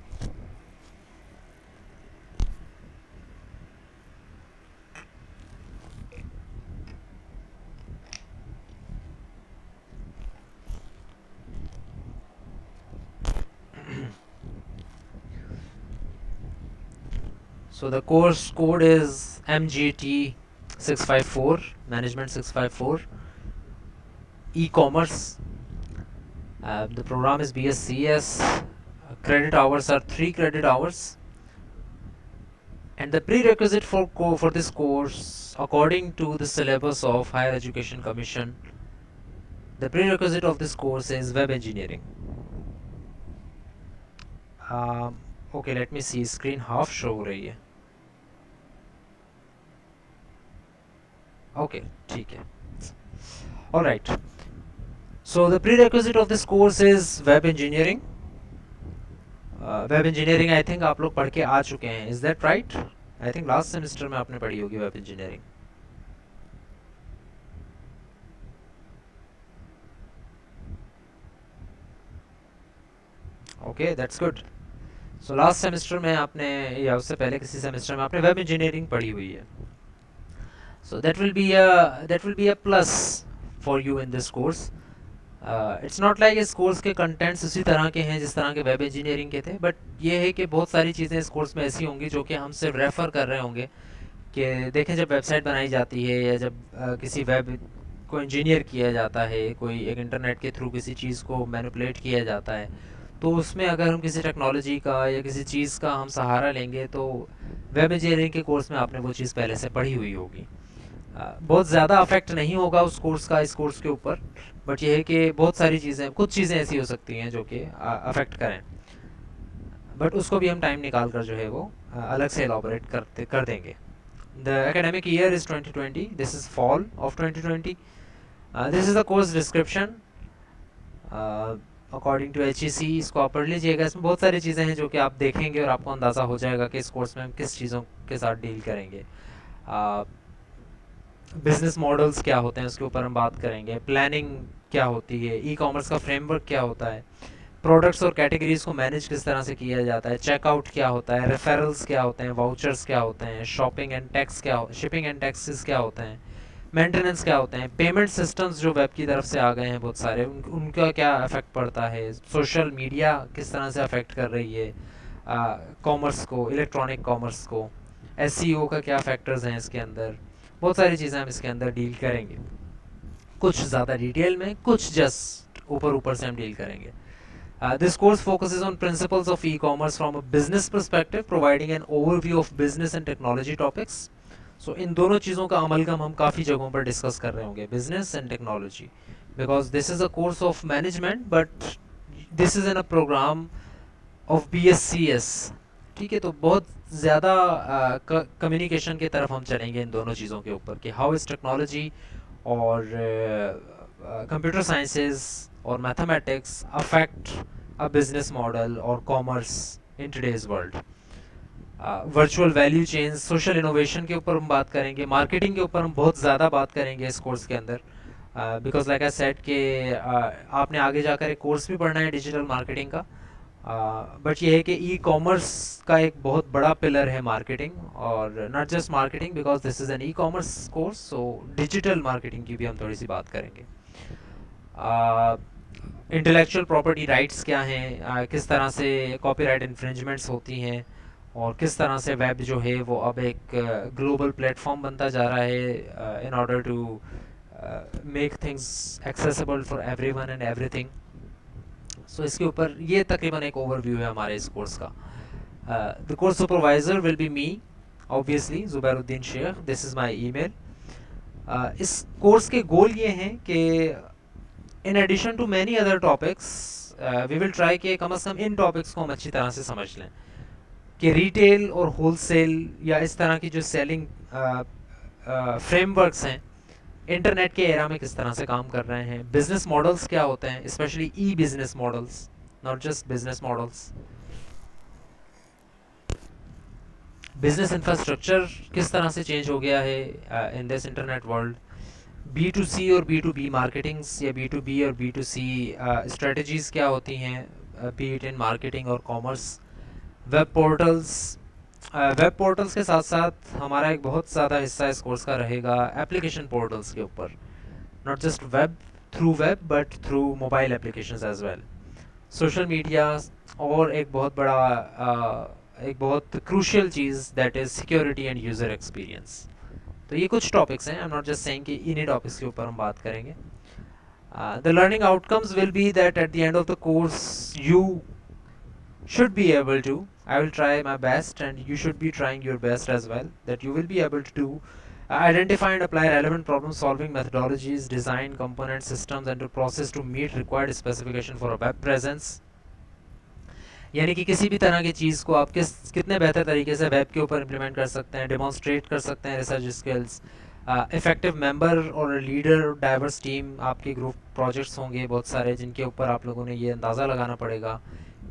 So the course code is MGT 654, Management 654, E-commerce. The program is BScs. Credit hours are 3 credit hours. And the prerequisite for this course, according to the syllabus of Higher Education Commission, the prerequisite of this course is web engineering. Okay, let me see. Screen half show हो रही है. Okay, ठीक है. All right. So the prerequisite of this course is web engineering. Web engineering I think आप लोग पढ़ के आ चुके हैं. Is that right? I think last semester में आपने पढ़ी होगी web engineering. Okay, that's good. So last semester में आपने या उससे पहले किसी सेमेस्टर में आपने web engineering पढ़ी हुई है. So that will be a plus for you in this course. It's not like इस कोर्स के कंटेंट्स उसी तरह के हैं जिस तरह के वेब इंजीनियरिंग के थे, बट ये है कि बहुत सारी चीज़ें इस कोर्स में ऐसी होंगी जो कि हम सिर्फ रेफ़र कर रहे होंगे कि देखें जब वेबसाइट बनाई जाती है या जब किसी वेब को इंजीनियर किया जाता है, कोई एक इंटरनेट के थ्रू किसी चीज़ को मैनिपुलेट किया जाता है, तो उसमें अगर हम किसी टेक्नोलॉजी का या किसी चीज़ का हम सहारा लेंगे तो वेब इंजीनियरिंग के कोर्स में आपने वो चीज़ पहले से पढ़ी हुई होगी. बहुत ज़्यादा अफेक्ट नहीं होगा उस कोर्स का इस कोर्स के ऊपर, बट ये है कि बहुत सारी चीज़ें, कुछ चीज़ें ऐसी हो सकती हैं जो कि अफेक्ट करें, बट उसको भी हम टाइम निकाल कर जो है वो अलग से एलाबोरेट कर देंगे. The academic year is 2020. This is fall of 2020. This is the course description according to HEC. इसको आप पढ़ लीजिएगा. इसमें बहुत सारी चीज़ें हैं जो कि आप देखेंगे और आपको अंदाज़ा हो जाएगा कि इस कोर्स में हम किस चीज़ों के साथ डील करेंगे. बिजनेस मॉडल्स क्या होते हैं उसके ऊपर हम बात करेंगे. प्लानिंग क्या होती है, ई कॉमर्स का फ्रेमवर्क क्या होता है, प्रोडक्ट्स और कैटेगरीज को मैनेज किस तरह से किया जाता है, चेकआउट क्या होता है, रेफरल्स क्या होते हैं, वाउचर्स क्या होते हैं, shopping and tax shipping and taxes क्या होते हैं, मेंटेनेंस क्या होते हैं, पेमेंट सिस्टम्स जो वेब की तरफ से आ गए हैं बहुत सारे, उनका क्या इफेक्ट पड़ता है, सोशल मीडिया किस तरह से अफेक्ट कर रही है कॉमर्स को, इलेक्ट्रॉनिक कॉमर्स को, SEO का क्या फैक्टर्स हैं इसके अंदर. बहुत सारी चीज़ें हम इसके अंदर डील करेंगे, कुछ ज़्यादा डिटेल में, कुछ जस्ट ऊपर ऊपर से हम डील करेंगे. This course focuses on principles of e-commerce from a business perspective, providing an overview of business and technology topics. So इन दोनों चीज़ों का अमलगम हम काफ़ी जगहों पर डिस्कस कर रहे होंगे, business and technology, because this is a course of management, but this is in a program of BScs. ठीक है, तो बहुत ज़्यादा कम्युनिकेशन की तरफ हम चलेंगे इन दोनों चीज़ों के ऊपर कि हाउ इज़ टेक्नोलॉजी और कंप्यूटर साइंसेस और mathematics affect a business model और commerce in today's world. Virtual value change, social innovation के ऊपर हम बात करेंगे. मार्केटिंग के ऊपर हम बहुत ज़्यादा बात करेंगे इस कोर्स के अंदर, बिकॉज लाइक आई सेड कि आपने आगे जाकर एक कोर्स भी पढ़ना है डिजिटल मार्केटिंग का, बट ये है कि ई कॉमर्स का एक बहुत बड़ा पिलर है मार्केटिंग, और not just marketing because this is an e commerce course, so digital marketing की भी हम थोड़ी सी बात करेंगे. इंटेलेक्चुअल प्रॉपर्टी राइट्स क्या हैं, किस तरह से कॉपीराइट इन्फ्रिंजमेंट्स होती हैं, और किस तरह से वेब जो है वो अब एक ग्लोबल प्लेटफॉर्म बनता जा रहा है in order to make things accessible for everyone and everything. So इसके ऊपर ये तकरीबन एक ओवरव्यू है हमारे इस कोर्स का. The course supervisor will be me obviously, Zubairuddin Shaikh. This is my email. इस कोर्स के गोल ये हैं कि in addition to many other topics we will try कि कम अज़ कम इन टॉपिक्स को हम अच्छी तरह से समझ लें कि रिटेल और होलसेल या इस तरह की जो सेलिंग फ्रेमवर्क्स हैं इंटरनेट के एरा में किस तरह से काम कर रहे हैं, बिजनेस मॉडल्स क्या होते हैं, specially E business models, not just business models. Business infrastructure किस तरह से चेंज हो गया है in this internet world. B2C और B2B मार्केटिंग्स या B2B और B2C स्ट्रेटजीज़ क्या होती हैं, बी इट इन मार्केटिंग और commerce. Web portals, web portals के साथ साथ हमारा एक बहुत ज़्यादा हिस्सा इस कोर्स का रहेगा एप्लीकेशन पोर्टल्स के ऊपर, not just web but through mobile applications as well. Social media और एक बहुत बड़ा एक बहुत क्रूशियल चीज़ that is security and user experience. तो ये कुछ टॉपिक्स हैं, I am not just saying कि इन्हीं टॉपिक्स के ऊपर हम बात करेंगे। The learning outcomes will be that at the end of the course you should be able to, I will try my best and you should be trying your best as well, that you will be able to do identify and apply relevant problem solving methodologies, design component systems and to process to meet required specification for a web presence। यानी कि किसी भी तरह की चीज़ को आप कितने बेहतर तरीके से वेब के ऊपर इम्प्लीमेंट कर सकते हैं, डेमोन्स्ट्रेट कर सकते हैं रिसर्च स्किल्स, इफेक्टिव मेंबर और लीडर डाइवर्स टीम, आपके ग्रुप प्रोजेक्ट्स होंगे बहुत सारे जिनके ऊपर आप लोगों ने ये अंदाज़ा लगाना पड़ेगा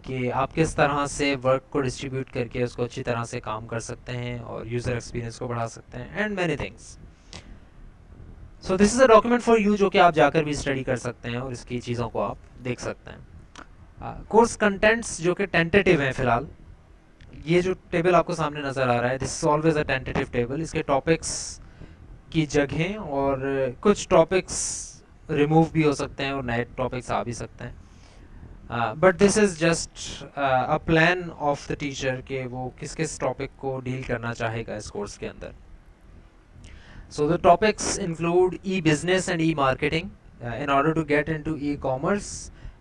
कि आप किस तरह से वर्क को डिस्ट्रीब्यूट करके उसको अच्छी तरह से काम कर सकते हैं और यूज़र एक्सपीरियंस को बढ़ा सकते हैं and many things. So this is a document for you जो कि आप जाकर भी स्टडी कर सकते हैं और इसकी चीज़ों को आप देख सकते हैं। कोर्स कंटेंट्स जो कि टेंटेटिव हैं फ़िलहाल, ये जो टेबल आपको सामने नज़र आ रहा है this is always a tentative table. इसके टॉपिक्स की जगह और कुछ टॉपिक्स रिमूव भी हो सकते हैं और नए टॉपिक्स आ भी सकते हैं, but this is just a plan of the teacher कि वो किस किस टॉपिक को डील करना चाहेगा इस कोर्स के अंदर। So the topics include E business and E marketing. In order to get into e-commerce,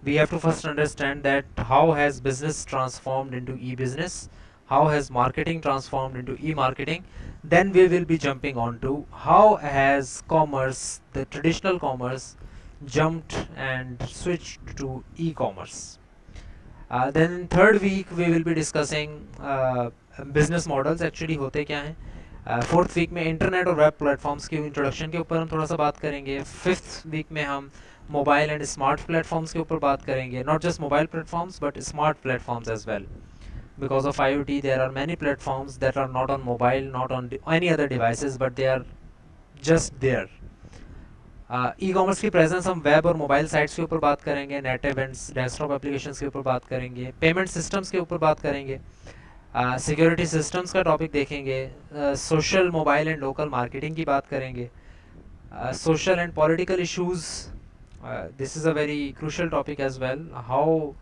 we have to first understand that how has business transformed into e-business, how has marketing transformed into e-marketing. Then we will be jumping on to how has commerce, the traditional commerce, jumped and switched to e-commerce. Then in third week we will be discussing business models actually होते क्या हैं। Fourth week में internet और web platforms की introduction के ऊपर हम थोड़ा सा बात करेंगे। फिफ्थ वीक में हम मोबाइल एंड स्मार्ट प्लेटफॉर्म्स के ऊपर बात करेंगे, not just mobile platforms but smart platforms as well, because of IoT there are many platforms that are not on mobile, not on any other devices, but they are just there. E commerce की presence हम web और mobile sites के ऊपर बात करेंगे, net events, desktop applications के ऊपर बात करेंगे, पेमेंट सिस्टम्स के ऊपर बात करेंगे, सिक्योरिटी सिस्टम्स का टॉपिक देखेंगे, social mobile and local marketing की बात करेंगे, social and political issues, this is a very crucial topic as well, how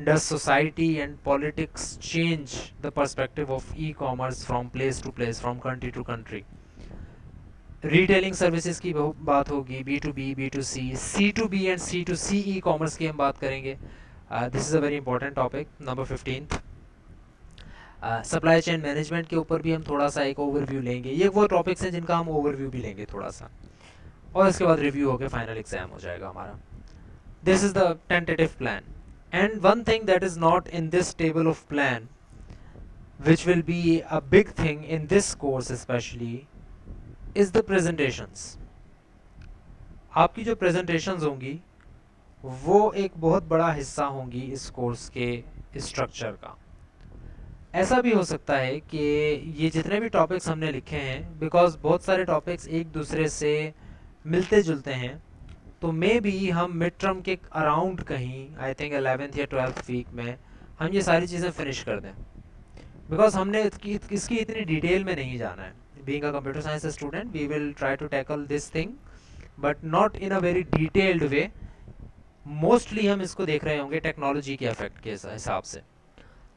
does society and politics change the perspective of e-commerce from place to place, from country to country. Retailing services की बात होगी, B to B, B to C, C to B and C to C e commerce की हम बात करेंगे। This is a very important topic. Number 15 supply chain management के ऊपर भी हम थोड़ा सा एक ओवरव्यू लेंगे। ये वो टॉपिक्स हैं जिनका हम ओवरव्यू भी लेंगे थोड़ा सा, और इसके बाद रिव्यू होकर फाइनल एग्जाम हो जाएगा हमारा। This is the tentative plan, and one thing that is not in this table of plan which will be a big thing in this course especially is the presentations. आपकी जो presentations होंगी वो एक बहुत बड़ा हिस्सा होंगी इस कोर्स के स्ट्रक्चर का। ऐसा भी हो सकता है कि ये जितने भी टॉपिक्स हमने लिखे हैं, बिकॉज बहुत सारे टॉपिक्स एक दूसरे से मिलते जुलते हैं, तो मे बी हम मिड टर्म के अराउंड कहीं आई थिंक 11th या 12th वीक में हम ये सारी चीज़ें फिनिश कर दें, बिकॉज हमने इसकी इतनी डिटेल में नहीं जाना है। Being a computer science student we will try to tackle this thing but not in a very detailed way. Mostly हम इसको देख रहे होंगे टेक्नोलॉजी के इफेक्ट के हिसाब से।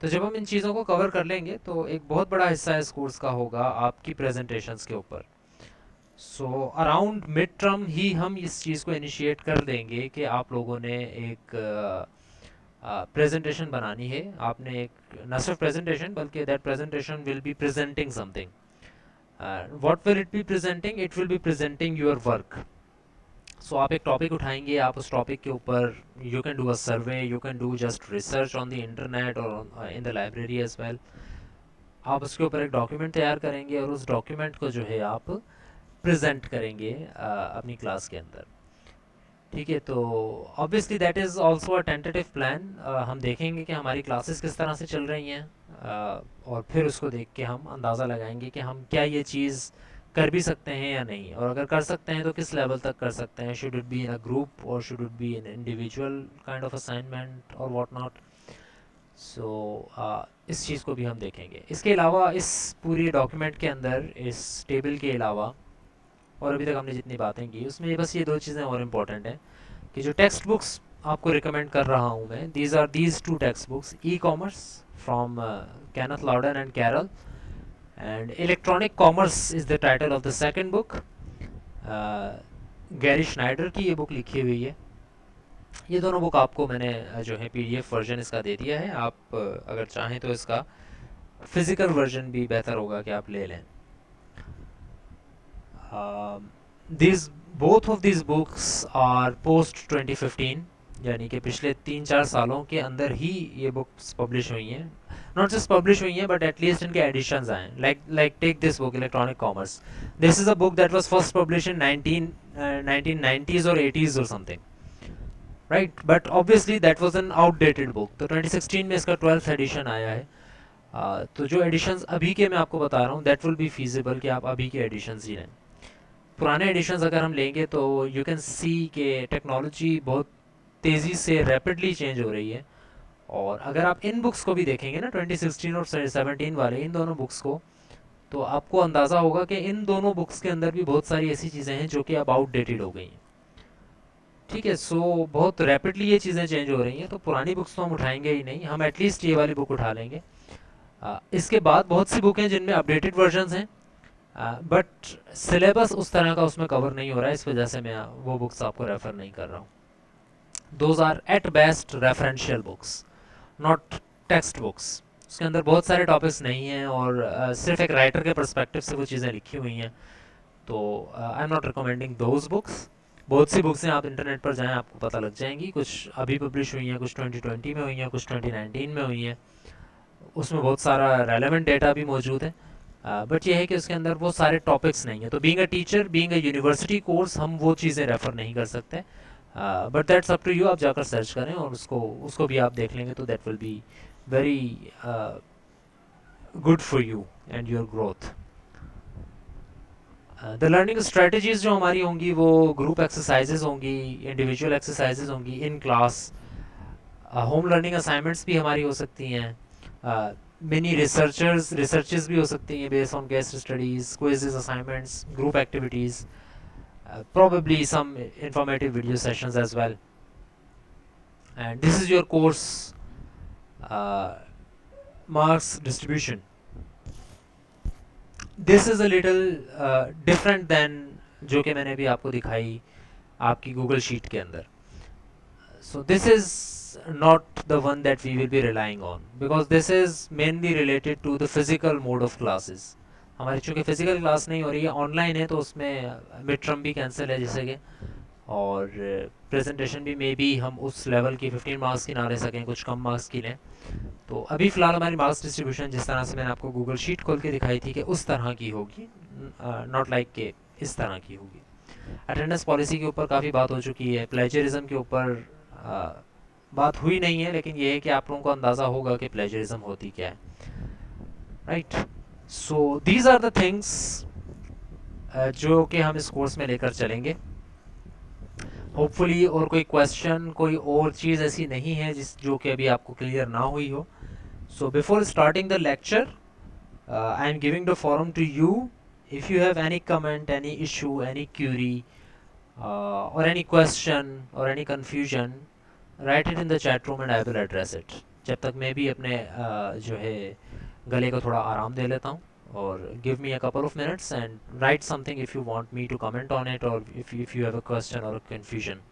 तो जब हम इन चीज़ों को कवर कर लेंगे तो एक बहुत बड़ा हिस्सा इस कोर्स का होगा आपकी प्रेजेंटेशंस के ऊपर। सो अराउंड मिड टर्म ही हम इस चीज़ को इनिशिएट कर देंगे कि आप लोगों ने एक प्रेजेंटेशन बनानी है। आपने एक न सिर्फ प्रेजेंटेशन बल्कि that presentation will be presenting something. What will it be presenting? It will be presenting your work. So आप एक टॉपिक उठाएंगे, आप उस टॉपिक के ऊपर you can do a survey, you can do just research on the internet और in the library as well. आप उसके ऊपर एक डॉक्यूमेंट तैयार करेंगे और उस डॉक्यूमेंट को जो है आप प्रेजेंट करेंगे अपनी क्लास के अंदर। ठीक है, तो obviously that is also a tentative plan. हम देखेंगे कि हमारी क्लासेस किस तरह से चल रही हैं, और फिर उसको देख के हम अंदाज़ा लगाएंगे कि हम क्या ये चीज़ कर भी सकते हैं या नहीं, और अगर कर सकते हैं तो किस लेवल तक कर सकते हैं। Should it be in a group और should it be in individual kind of assignment और व्हाट नॉट। सो इस चीज़ को भी हम देखेंगे। इसके अलावा इस पूरी डॉक्यूमेंट के अंदर, इस टेबल के अलावा और अभी तक हमने जितनी बातें की उसमें बस ये दो चीज़ें और इम्पॉर्टेंट हैं कि जो टेक्स्ट बुक्स आपको रिकमेंड कर रहा हूँ मैं, these are these two textbooks, e commerce from Kenneth Laudon and Carol, and electronic commerce is the title of the second book. Gary Schneider की ये बुक लिखी हुई है। ये दोनों बुक आपको मैंने जो है पीडीएफ वर्जन इसका दे दिया है। आप अगर चाहें तो इसका फिजिकल वर्जन भी बेहतर होगा कि आप ले लें। these both of these books are post 2015, यानी कि पिछले 3-4 सालों के अंदर ही ये बुक्स पब्लिश हुई हैं। नॉट जस्ट पब्लिश हुई हैं बट एटलीस्ट इनके एडिशंस आए हैं। Like take this book electronic commerce, this is a book that was first publish in 1990s और 80s और something, right, but obviously that was an outdated book. तो 2016 में इसका 12th एडिशन आया है। तो जो एडिशंस अभी के मैं आपको बता रहा हूँ दैट विल बी फीजिबल कि आप अभी के एडिशंस ही लें। पुराने एडिशंस अगर हम लेंगे तो यू कैन सी कि टेक्नोलॉजी बहुत तेज़ी से रैपिडली चेंज हो रही है। और अगर आप इन बुक्स को भी देखेंगे ना, 2016 और 17 वाले इन दोनों बुक्स को, तो आपको अंदाज़ा होगा कि इन दोनों बुक्स के अंदर भी बहुत सारी ऐसी चीज़ें हैं जो कि अब आउटडेटेड हो गई हैं। ठीक है, सो बहुत रैपिडली ये चीज़ें चेंज हो रही हैं, तो पुरानी बुक्स तो हम उठाएंगे ही नहीं, हम एटलीस्ट ये वाली बुक उठा लेंगे। इसके बाद बहुत सी बुक हैं जिनमें अपडेटेड वर्जन्स हैं, बट सिलेबस उस तरह का उसमें कवर नहीं हो रहा है, इस वजह से मैं वो बुक्स आपको रेफ़र नहीं कर रहा हूँ। Those are at best referential books, not text books. उसके अंदर बहुत सारे टॉपिक्स नहीं हैं और सिर्फ एक राइटर के पर्सपेक्टिव से वो चीज़ें लिखी हुई हैं। तो आई am not recommending those books. बहुत सी बुक्स हैं, आप इंटरनेट पर जाएं आपको पता लग जाएंगी, कुछ अभी पब्लिश हुई हैं, कुछ 2020 में हुई हैं, कुछ 2019 में हुई हैं। उसमें बहुत सारा रेलेवेंट डेटा भी मौजूद है, बट ये है कि उसके अंदर वो सारे टॉपिक्स नहीं है। तो being a teacher, being a university course, हम वो चीज़ें रेफ़र नहीं कर सकते। But that's up to you, आप जाकर सर्च करें और उसको उसको भी आप देख लेंगे तो that will be very good for you and your growth. The learning strategies जो हमारी होंगी वो ग्रुप एक्सरसाइजेज होंगी, इंडिविजुअल एक्सरसाइजेज होंगी in class, home learning assignments भी हमारी हो सकती हैं, मिनी रिसर्चेस भी हो सकती हैं based on case studies, quizzes, assignments, group activities, probably some informative video sessions as well. And this is your course uh, marks distribution. This is a little different than जो कि मैंने अभी आपको दिखाई आपकी गूगल शीट के अंदर. So this is not the one that we will be relying on because this is mainly related to the physical mode of classes. हमारी चूँकि फिजिकल क्लास नहीं हो रही है, ऑनलाइन है, तो उसमें मिड टर्म भी कैंसिल है जैसे कि, और प्रेजेंटेशन भी मे बी हम उस लेवल की 15 मार्क्स की ना ले सकें, कुछ कम मार्क्स की लें। तो अभी फ़िलहाल हमारी मार्क्स डिस्ट्रीब्यूशन जिस तरह से मैंने आपको गूगल शीट खोल के दिखाई थी कि उस तरह की होगी, नॉट लाइक के इस तरह की होगी। अटेंडेंस पॉलिसी के ऊपर काफ़ी बात हो चुकी है, प्लेजरिज्म के ऊपर बात हुई नहीं है, लेकिन ये है कि आप लोगों को अंदाज़ा होगा कि प्लेजरिज्म होती क्या है, right. So these are the things जो कि हम इस कोर्स में लेकर चलेंगे होपफुली। और कोई क्वेश्चन, कोई और चीज़ ऐसी नहीं है जिस जो कि अभी आपको क्लियर ना हुई हो। So before starting the lecture I am giving the forum to you. If you have any comment, any issue, any query or any question or any confusion, write it in the chat room and I will address it. जब तक मैं भी अपने जो है गले को थोड़ा आराम दे लेता हूँ, और give me a couple of minutes and write something if you want me to comment on it or if you have a question or a confusion.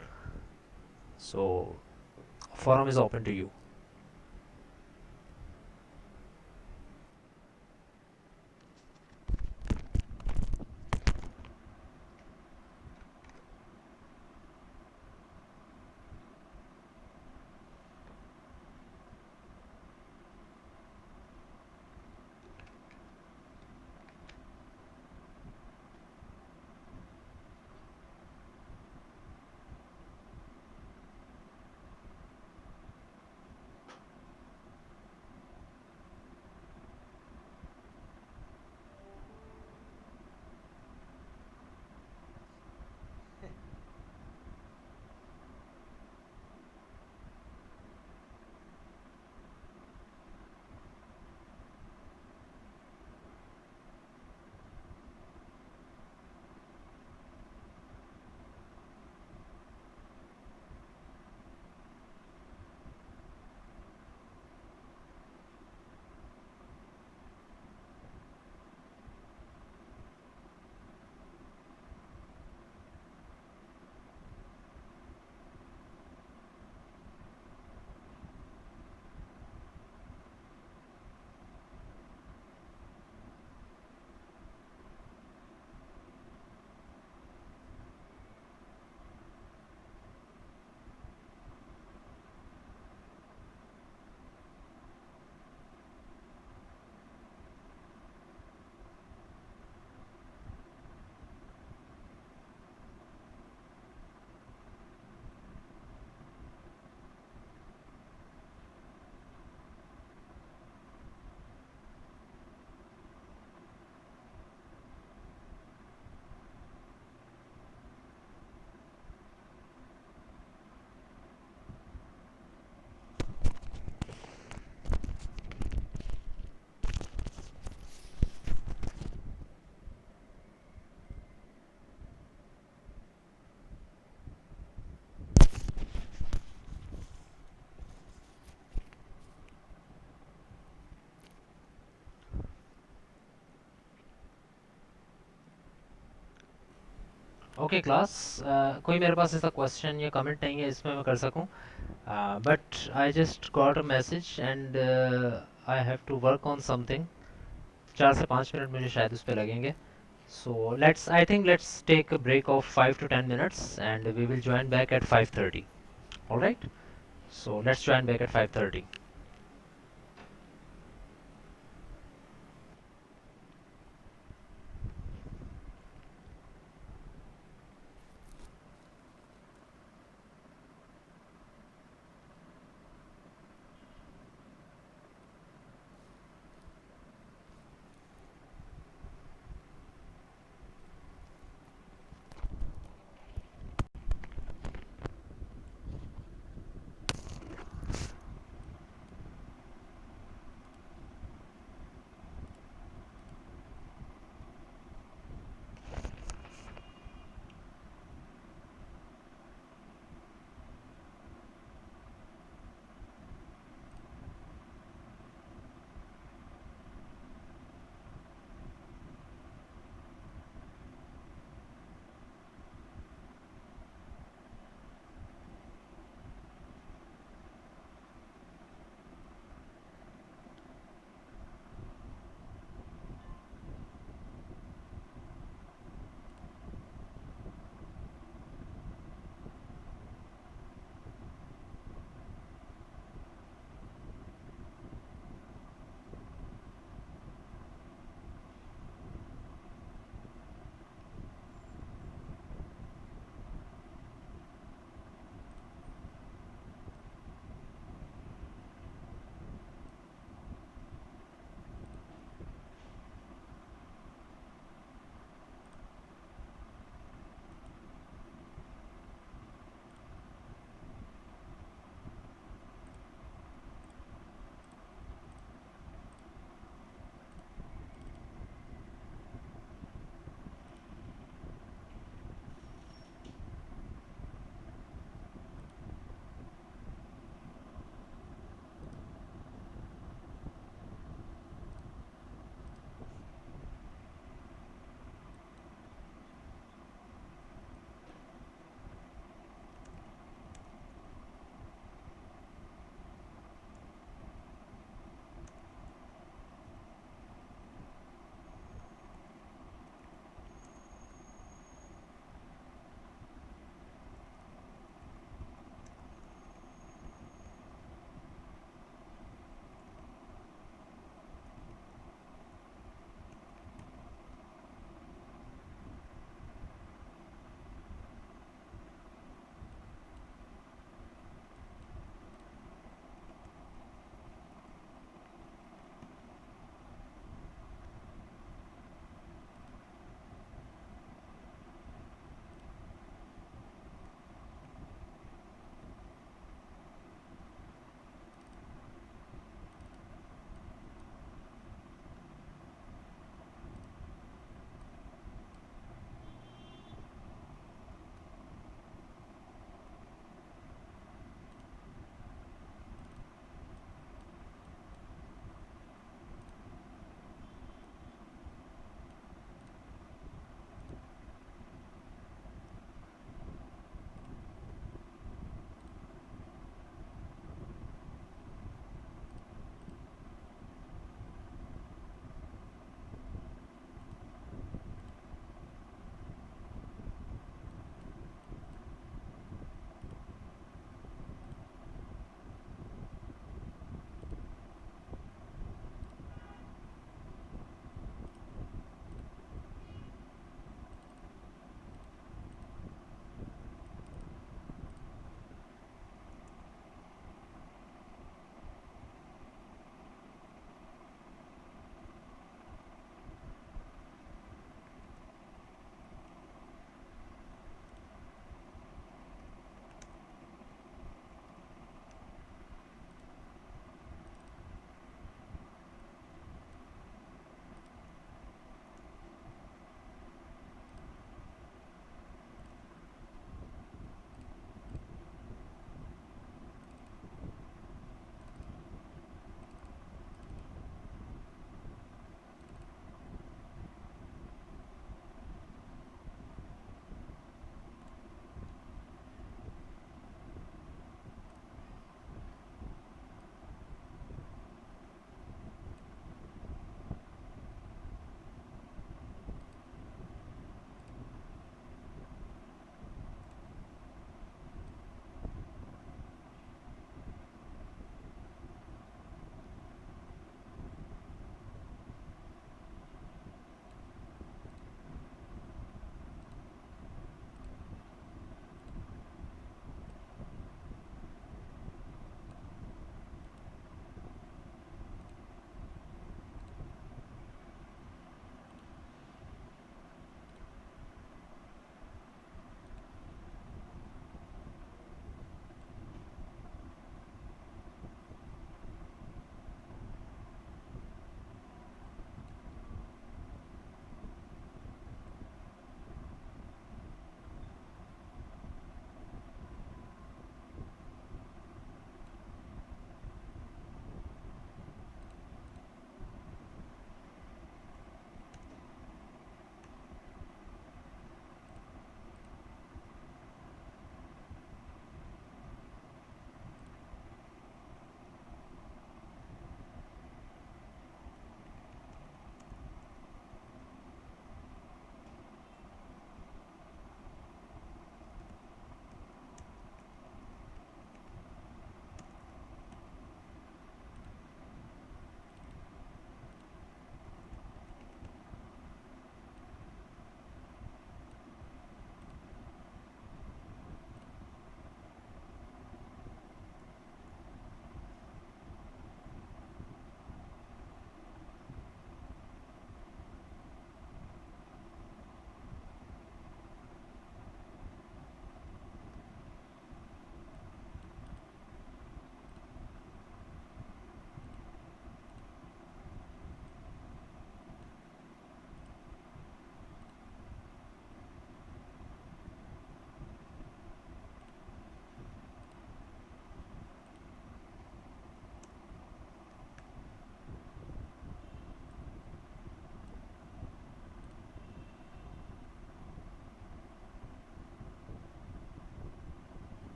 So forum is open to you. Okay class, कोई मेरे पास ऐसा question या comment नहीं है इसमें मैं कर सकूं, but I just got a message and I have to work on something. 4 से 5 मिनट मुझे शायद उस पर लगेंगे। So let's, I think let's take a break of 5 to 10 minutes and we will join back at 5:30। Alright, so let's join back at 5:30।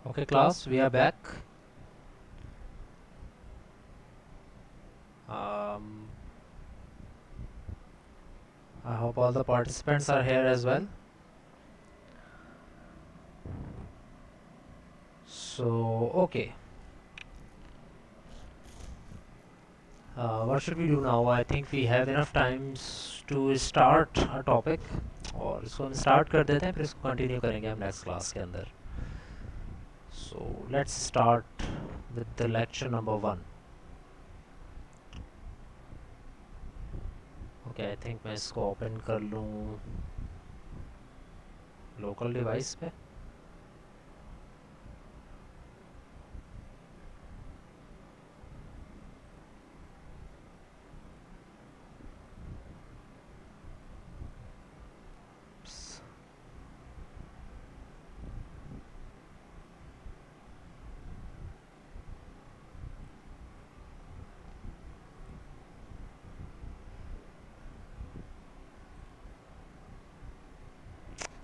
Okay, class, we are back. Um, I hope all the participants are here as well. So, okay. What should we do now? I think we have enough times to start a topic, और इसको हम start कर देते हैं, फिर इसको continue करेंगे हम next class के अंदर. So let's start with the lecture number 1. Okay, I think मैं इसको open कर लूँ local device पे.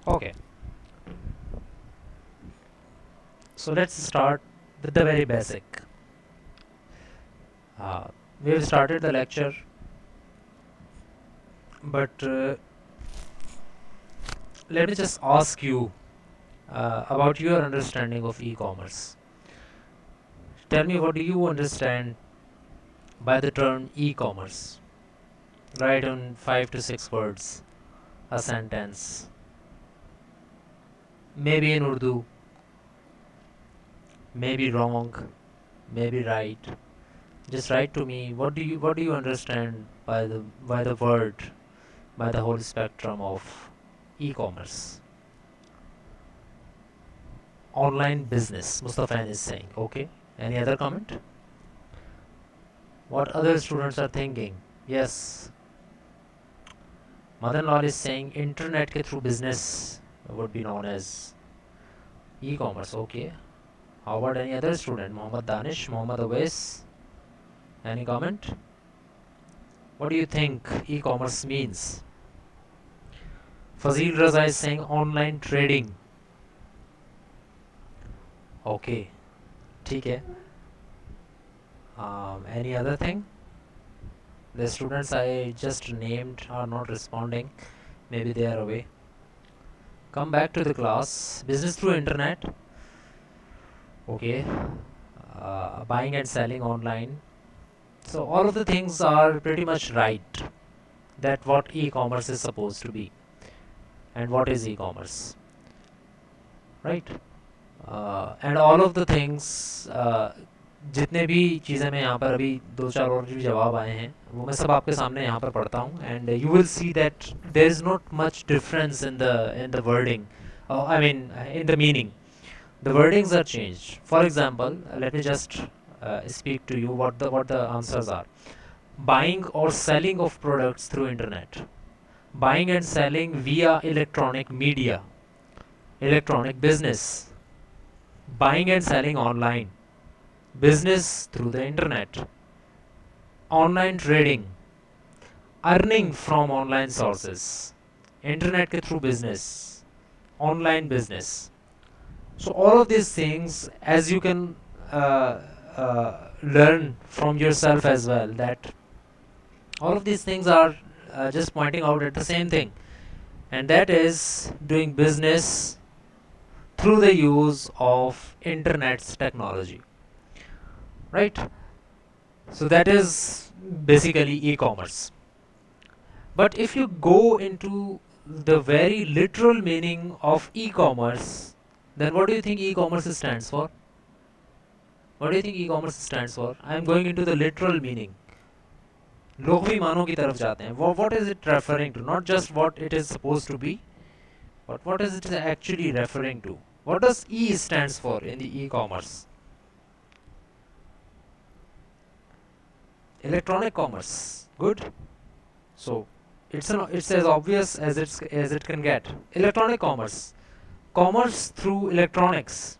Okay. So let's start with the very basic. We have started the lecture, but let me just ask you about your understanding of e-commerce. Tell me, what do you understand by the term e-commerce? Write on 5 to 6 words, a sentence, maybe in Urdu, maybe wrong, maybe right. Just write to me. What do you understand by the word, by the whole spectrum of e-commerce? Online business, Mustafan is saying. Okay. Any other comment? What other students are thinking? Yes. Madan Lal is saying internet ke through business would be known as e-commerce. Okay. How about any other student? Mohammad Danish, Mohammad Awais? Any comment? What do you think e-commerce means? Fazil Raza is saying online trading. Okay. ठीक है. Any other thing? The students I just named are not responding. Maybe they are away. Come back to the class. Business through internet. Okay. Buying and selling online. So all of the things are pretty much right. That what e-commerce is supposed to be. And what is e-commerce. Right? And all of the things जितने भी चीज़ें मैं यहाँ पर अभी 2-4 और भी जवाब आए हैं वो मैं सब आपके सामने यहाँ पर पढ़ता हूँ and you will see that there is not much difference in the wording I mean in the meaning the wordings are changed for example let me just speak to you what the answers are. Buying or selling of products through internet, buying and selling via electronic media, electronic business, buying and selling online, business through the internet, online trading, earning from online sources, internet के through business, online business. So all of these things, as you can learn from yourself as well, that all of these things are just pointing out at the same thing, and that is doing business through the use of internet's technology, right? So that is basically e-commerce. But if you go into the very literal meaning of e-commerce, then what do you think e-commerce stands for? What do you think e-commerce stands for? I am going into the literal meaning. लोग भी मानो की तरफ जाते हैं. What is it referring to? Not just what it is supposed to be, but what is it actually referring to? What does E stands for in the e-commerce? Electronic commerce. Good. So it's as obvious as it can get. Electronic commerce. Commerce through electronics.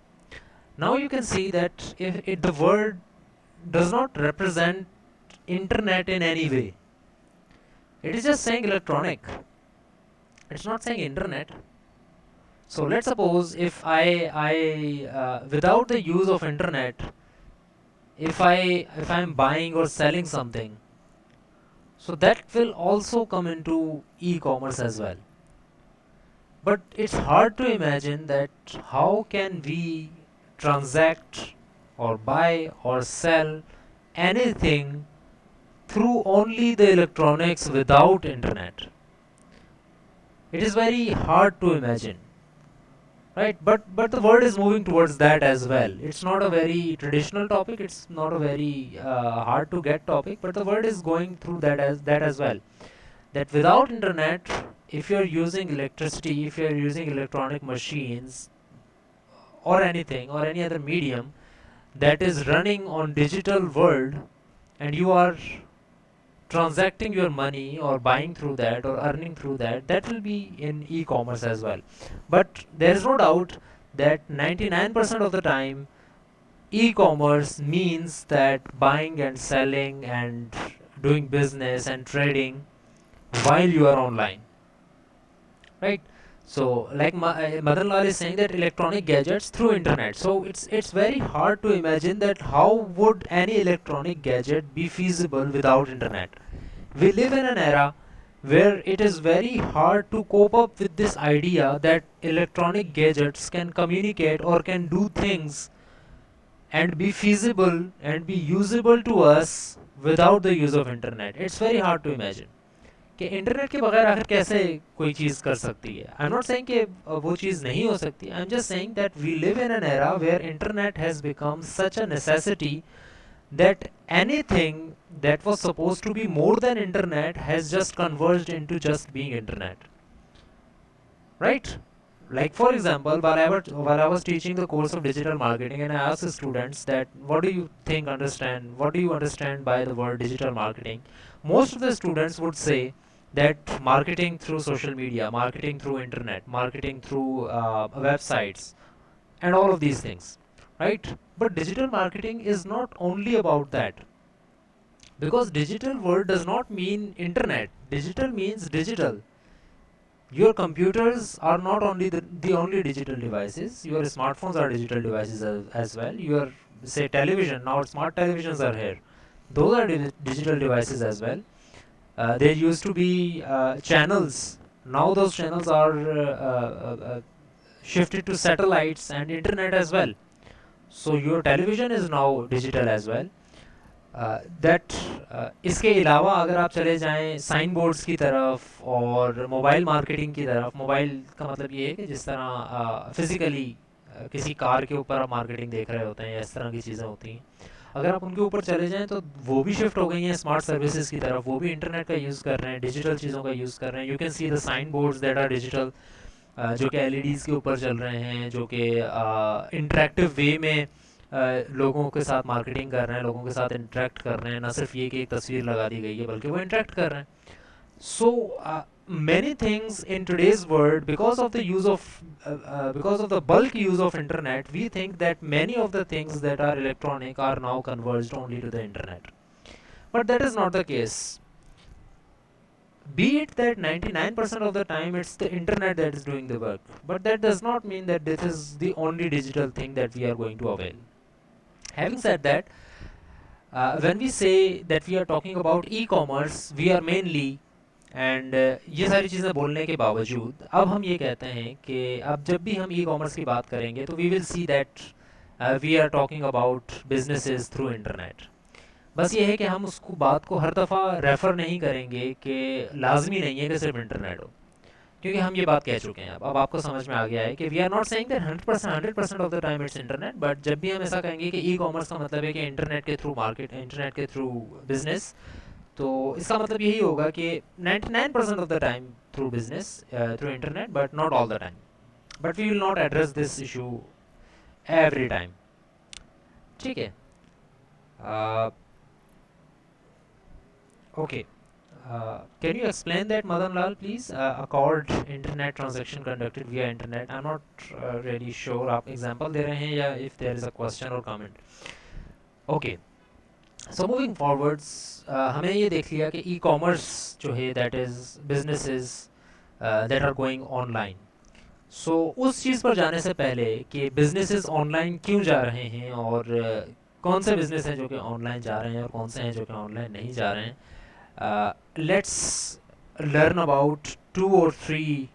Now you can see that if the word does not represent internet in any way. It is just saying electronic. It's not saying internet. So let's suppose if I without the use of internet, if I'm buying or selling something, so that will also come into e-commerce as well. But it's hard to imagine that how can we transact or buy or sell anything through only the electronics without internet. It is very hard to imagine, right? But the world is moving towards that as well. It's not a very traditional topic, it's not a very hard to get topic, but the world is going through that as well, that without internet, if you're using electricity, if you're using electronic machines or anything or any other medium that is running on digital world, and you are transacting your money or buying through that or earning through that, that will be in e-commerce as well. But there is no doubt that 99% of the time e-commerce means that buying and selling and doing business and trading while you are online, right? So like Madan Lal is saying that electronic gadgets through internet, so it's very hard to imagine that how would any electronic gadget be feasible without internet. We live in an era where it is very hard to cope up with this idea that electronic gadgets can communicate or can do things and be feasible and be usable to us without the use of internet. It's very hard to imagine कि internet के बगैर आखिर कैसे कोई चीज़ कर सकती है. आई am not saying कि वो चीज़ नहीं हो सकती. I am just saying that we live in an era where internet has become such a necessity that anything that was supposed to be more than internet has just converged into just being internet, right? Like for example, while I was teaching the course of digital marketing, and I asked the students that what do you understand by the word digital marketing, most of the students would say that marketing through social media, marketing through internet, marketing through websites, and all of these things, right? But digital marketing is not only about that, because digital word does not mean internet. Digital means digital. Your computers are not only the only digital devices. Your smartphones are digital devices as well. Your say television, now smart televisions are here. Those are digital devices as well. There used to be channels. Now those channels are shifted to satellites and internet as well. So your television is now digital as well. That इसके अलावा अगर आप चले जाएं sign boards की तरफ और mobile marketing की तरफ, मोबाइल का मतलब ये है कि जिस तरह फिज़िकली किसी कार के ऊपर आप मार्केटिंग देख रहे होते हैं या इस तरह की चीज़ें होती हैं, अगर आप उनके ऊपर चले जाएं तो वो भी शिफ्ट हो गई हैं स्मार्ट सर्विसेज की तरफ. वो भी इंटरनेट का यूज़ कर रहे हैं, डिजिटल चीज़ों का यूज़ कर रहे हैं. You can see the sign boards that are digital, जो कि एलईडीज़ के ऊपर चल रहे हैं, जो कि इंटरेक्टिव वे में लोगों के साथ मार्केटिंग कर रहे हैं, लोगों के साथ इंटरेक्ट कर रहे हैं. ना सिर्फ ये कि एक तस्वीर लगा दी गई है, बल्कि वो इंटरेक्ट कर रहे हैं. सो many things in today's world, because of the bulk use of internet, we think that many of the things that are electronic are now converged only to the internet, but that is not the case. Be it that 99% of the time it's the internet that is doing the work, but that does not mean that this is the only digital thing that we are going to avail. Having said that, when we say that we are talking about e-commerce, we are mainly and ये सारी चीज़ें बोलने के बावजूद अब हम ये कहते हैं कि अब जब भी हम ई-कॉमर्स की बात करेंगे तो we will see that we are talking about businesses through internet. बस ये है कि हम उसको बात को हर दफ़ा रेफ़र नहीं करेंगे कि लाजमी नहीं है कि सिर्फ इंटरनेट हो, क्योंकि हम ये बात कह चुके हैं. अब आपको समझ में आ गया है कि we are not saying that 100% of the time it's internet, but जब भी हम ऐसा कहेंगे कि ई कॉमर्स का मतलब है कि इंटरनेट के थ्रू मार्केट, इंटरनेट के थ्रू बिजनेस, तो इसका मतलब यही होगा कि 99% of the time through business, through internet, but not all the time. But we will not address this issue every time. ठीक है. Okay. Can you explain that, Madan Lal, please? A called internet transaction conducted via internet. I'm not really sure आप example दे रहे हैं या if there is a question or comment. Okay. So moving forwards, हमने ये देख लिया कि e-commerce जो है that is businesses that are going online. उस चीज़ पर जाने से पहले कि बिजनेसेस ऑनलाइन क्यों जा रहे हैं और कौन से बिजनेस हैं जो कि ऑनलाइन जा रहे हैं और कौन से हैं जो कि ऑनलाइन नहीं जा रहे हैं, let's learn about 2 or 3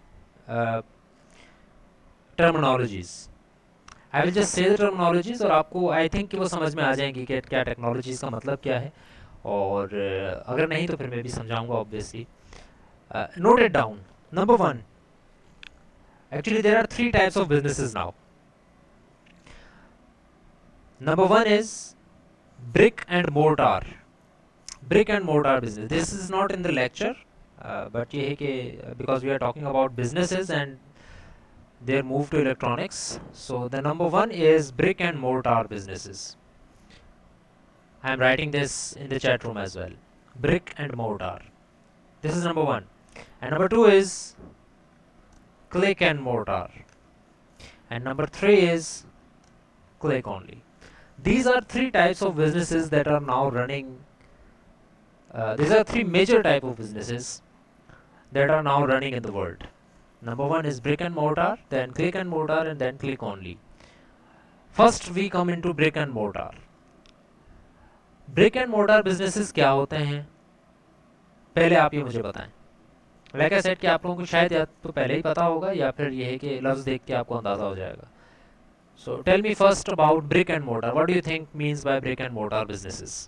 terminologies. I will just say the terminologies और आपको आई थिंक कि वो समझ में आ जाएंगी कि क्या टेक्नोलॉजीज का मतलब क्या है. और अगर नहीं तो फिर मैं भी समझाऊंगा obviously. Note it down. Number 1, actually there are 3 types of businesses now. Number 1 is brick and mortar. Brick and mortar business. This is not in the lecture, but ये है कि because we are talking about businesses and their move to electronics. So the number 1 is brick and mortar businesses. I am writing this in the chat room as well. Brick and mortar. This is number 1. And number 2 is click and mortar. And number 3 is click only. These are 3 types of businesses that are now running. These are 3 major type of businesses that are now running in the world. Number 1 is brick and mortar, then click and mortar, and then click only. First we come into brick and mortar. Brick and mortar businesses क्या होते हैं, पहले आप ये मुझे बताएं. Like I said कि आप लोगों को शायद या तो पहले ही पता होगा या फिर ये है कि लफ्ज़ देख के आपको अंदाज़ा हो जाएगा. So tell me first about brick and mortar. What do you think means by brick and mortar businesses?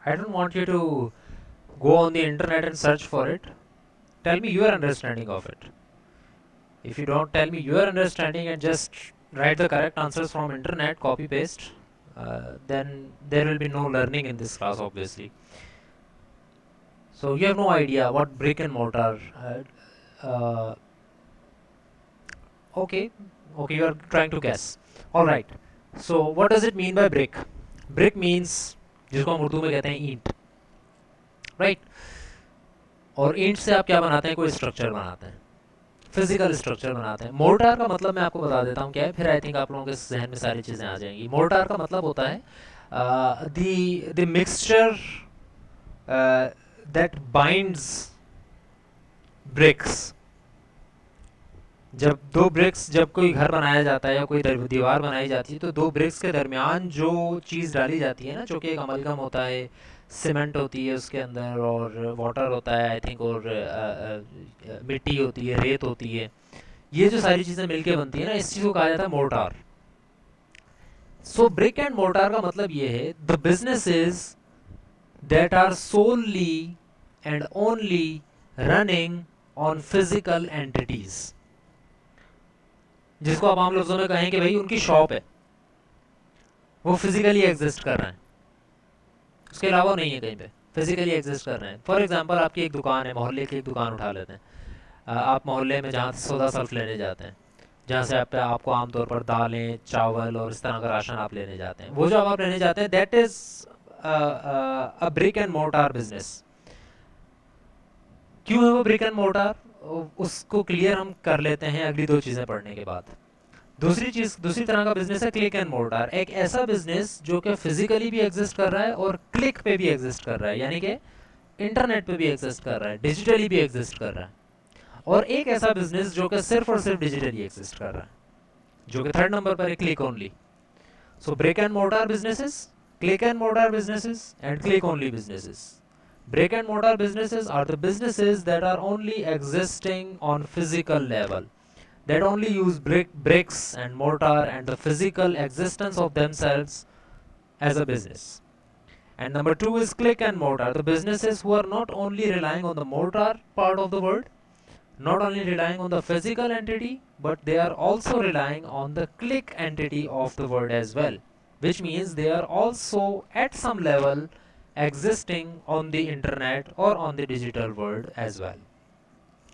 I don't want you to go on the internet and search for it. Tell me your understanding of it. If you don't tell me your understanding and just write the correct answers from internet, copy paste, then there will be no learning in this class obviously. So you have no idea what brick and mortar. Okay, okay, you are trying to guess. All right. So what does it mean by brick? Brick means जिसको हम उर्दू में कहते हैं ईंट, right. और ईंट से आप क्या बनाते हैं, कोई स्ट्रक्चर बनाते हैं, फिजिकल स्ट्रक्चर बनाते हैं. मोर्टार का मतलब मैं आपको बता देता हूँ क्या है, फिर आई थिंक आप लोगों के जहन में सारी चीज़ें आ जाएंगी. मोर्टार का मतलब होता है the mixture that binds bricks. जब कोई घर बनाया जाता है या कोई दीवार बनाई जाती है तो 2 ब्रिक्स के दरमियान जो चीज़ डाली जाती है ना, जो कि एक अमलगम होता है, सीमेंट होती है उसके अंदर और वाटर होता है आई थिंक, और मिट्टी होती है, रेत होती है, ये जो सारी चीज़ें मिलके बनती है ना, इस चीज़ को कहा जाता है mortar. So brick and mortar का मतलब ये है the businesses that are solely and only running on physical entities, जिसको आप आम लफ्ज़ों में कहें कि भाई उनकी शॉप है, वो फिजिकली एग्जिस्ट कर रहे हैं, उसके अलावा नहीं है, कहीं पे फिजिकली एग्जिस्ट कर रहे हैं. फॉर एग्जांपल आपकी एक दुकान है, मोहल्ले की एक दुकान उठा लेते हैं. आप मोहल्ले में जहाँ सौदा सल्फ लेने जाते हैं, जहाँ से आपको आमतौर पर दालें, चावल और इस तरह का राशन आप लेने जाते हैं, वो जो आप लेने जाते हैं that is a brick and mortar business. क्यों है वो ब्रिक एंड मोर्टार, उसको क्लियर हम कर लेते हैं अगली 2 चीज़ें पढ़ने के बाद. दूसरी तरह का बिजनेस है क्लिक एंड मोर्टार. एक ऐसा बिजनेस जो कि फिजिकली भी एग्जिस्ट कर रहा है और क्लिक पे भी एग्जिस्ट कर रहा है, यानी कि इंटरनेट पे भी एग्जिस्ट कर रहा है, डिजिटली भी एग्जिस्ट कर रहा है. और एक ऐसा बिजनेस जो कि सिर्फ और सिर्फ डिजिटली एग्जिस्ट कर रहा है, जो कि 3rd नंबर पर है, click only. So brick and mortar businesses, click and mortar businesses and click only businesses. Brick and mortar businesses are the businesses that are only existing on physical level, that only use bricks and mortar and the physical existence of themselves as a business. And number 2 is click and mortar, the businesses who are not only relying on the mortar part of the word, not only relying on the physical entity, but they are also relying on the click entity of the word as well, which means they are also at some level existing on the internet or on the digital world as well.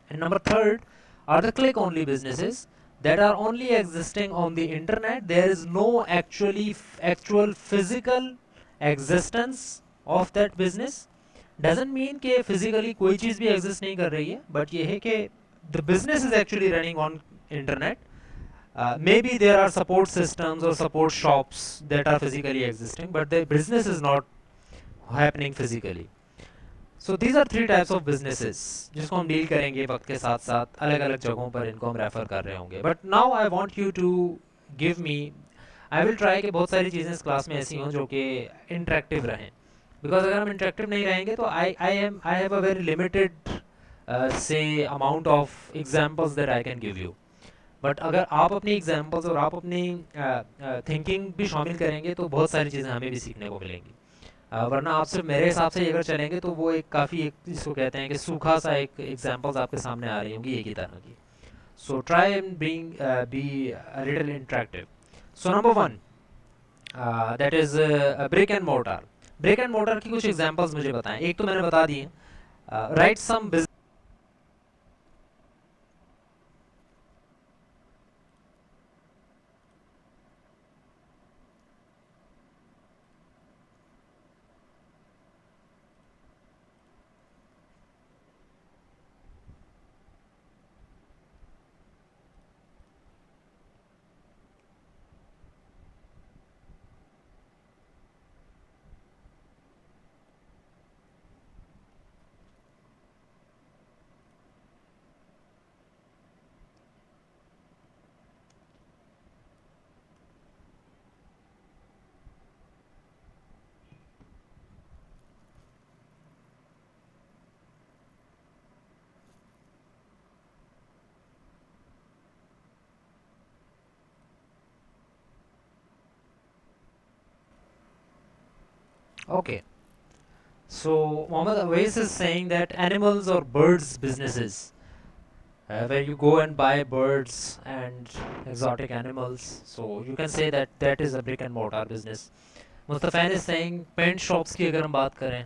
And number third are the click only businesses that are only existing on the internet. There is no actual physical existence of that business. Doesn't mean कि physically कोई चीज़ भी exist नहीं कर रही है, but ये है कि the business is actually running on internet. Maybe there are support systems or support shops that are physically existing, but the business is not happening physically. So these are three types of businesses जिसको हम deal करेंगे वक्त के साथ साथ अलग अलग जगहों पर इनको हम रेफर कर रहे होंगे. But now I want you to give me, I will try कि बहुत सारी चीज़ें इस क्लास में ऐसी हों जो कि इंटरेक्टिव रहें, बिकॉज अगर हम इंटरेक्टिव नहीं रहेंगे तो I have a very limited से amount of examples that I can give you. But अगर आप अपनी एग्जाम्पल्स और आप अपनी थिंकिंग भी शामिल करेंगे तो बहुत सारी चीज़ें हमें भी सीखने को मिलेंगी. वरना आप सिर्फ मेरे हिसाब से अगर चलेंगे तो वो एक काफ़ी एक जिसको कहते हैं कि सूखा सा एक एग्जांपल्स आपके सामने आ रही होंगी एक ही तरह की. So try and being be little interactive. So number one, that is brick and mortar. Brick and mortar की कुछ एग्जांपल्स मुझे बताएं. एक तो मैंने बता दिए, right some. Okay. So Mohammed Awais is saying that animals or birds businesses, where you go and buy birds and exotic animals. So you can say that that is a brick and mortar business. Mustafan is saying paint shops की अगर हम बात करें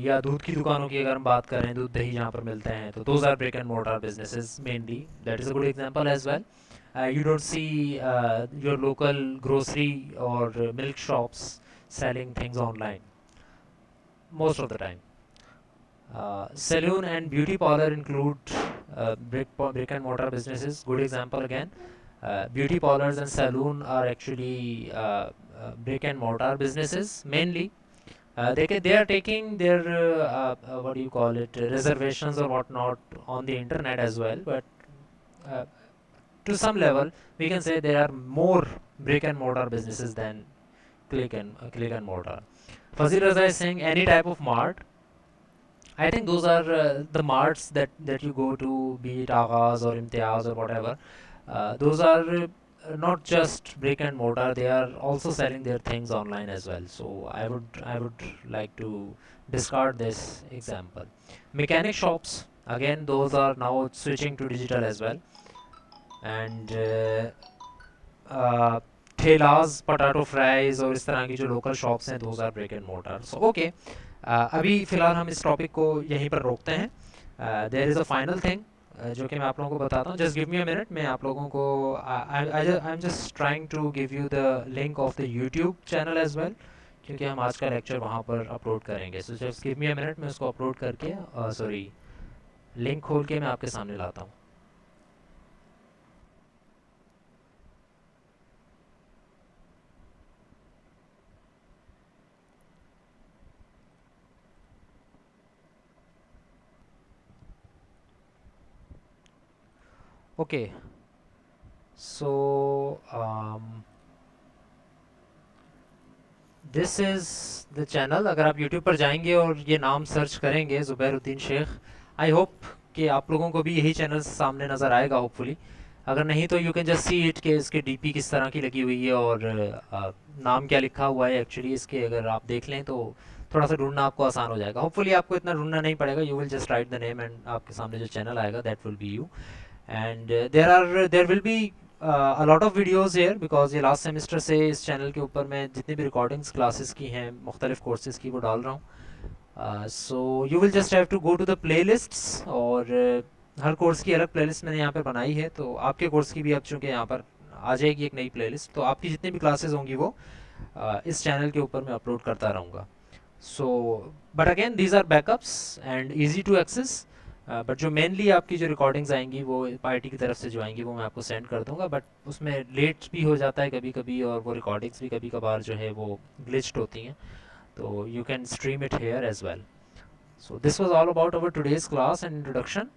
या दूध की दुकानों की अगर हम बात करें, दूध दही जहाँ पर मिलते हैं, तो those are brick and mortar businesses mainly. That is a good example as well. You don't see your local grocery or milk shops selling things online most of the time. Saloon and beauty parlor include brick and mortar businesses. Good example again. Beauty parlors and saloon are actually brick and mortar businesses mainly. They are taking their what do you call it, reservations or whatnot on the internet as well. But uh, to some level, we can say there are more brick and mortar businesses than click and mortar. Fazil Raza is saying any type of mart. I think those are the marts that you go to, be it Aghaz or Imtiaz or whatever. Those are not just brick and mortar; they are also selling their things online as well. So I would like to discard this example. Mechanic shops, again, those are now switching to digital as well. And ठेलाज, potato fries और इस तरह की जो local shops हैं, those are brick and mortar. So okay, अभी फ़िलहाल हम इस टॉपिक को यहीं पर रोकते हैं. There is a final thing जो कि मैं आप लोगों को बताता हूँ. Just give me a minute. मैं आप लोगों को I am just trying to give you the link of the YouTube channel as well, क्योंकि हम आज का लेक्चर वहाँ पर अपलोड करेंगे. So just give me a minute, मैं उसको अपलोड करके सॉरी लिंक खोल के मैं आपके सामने लाता हूँ. Okay, so this is the channel. अगर आप यूट्यूब पर जाएंगे और ये नाम सर्च करेंगे ज़ुबैरुद्दीन शेख, आई होप कि आप लोगों को भी यही चैनल सामने नज़र आएगा होपफुली. अगर नहीं तो you can just see it कि इसके डीपी किस तरह की लगी हुई है और नाम क्या लिखा हुआ है एक्चुअली इसके. अगर आप देख लें तो थोड़ा सा ढूंढना आपको आसान हो जाएगा। होपफुली आपको इतना ढूंढना नहीं पड़ेगा, you will just write the name and आपके सामने जो चैनल आएगा that will be you. And there will be a lot of videos here, because ये लास्ट सेमेस्टर से इस चैनल के ऊपर मैं जितनी भी रिकॉर्डिंग्स क्लासेस की हैं मुख्तलिफ कोर्सेज़ की वो डाल रहा हूँ। So you will just have to go to the playlists, और हर कोर्स की अलग प्लेलिस्ट मैंने यहाँ पर बनाई है, तो आपके कोर्स की भी अब चूँकि यहाँ पर आ जाएगी एक नई प्लेलिस्ट, तो आपकी जितनी भी क्लासेस होंगी वो इस चैनल के ऊपर मैं अपलोड करता रहूँगा। So but again these are backups and easy to access, but जो मेनली आपकी जो रिकॉर्डिंग्स आएंगी वो पार्टी की तरफ से जो आएंगी वो मैं आपको सेंड कर दूंगा, बट उसमें लेट भी हो जाता है कभी कभी, और वो रिकॉर्डिंग्स भी कभी कभार जो है वो ग्लिच्ड होती हैं, तो you can stream it here as well. So this was all about our today's class and introduction.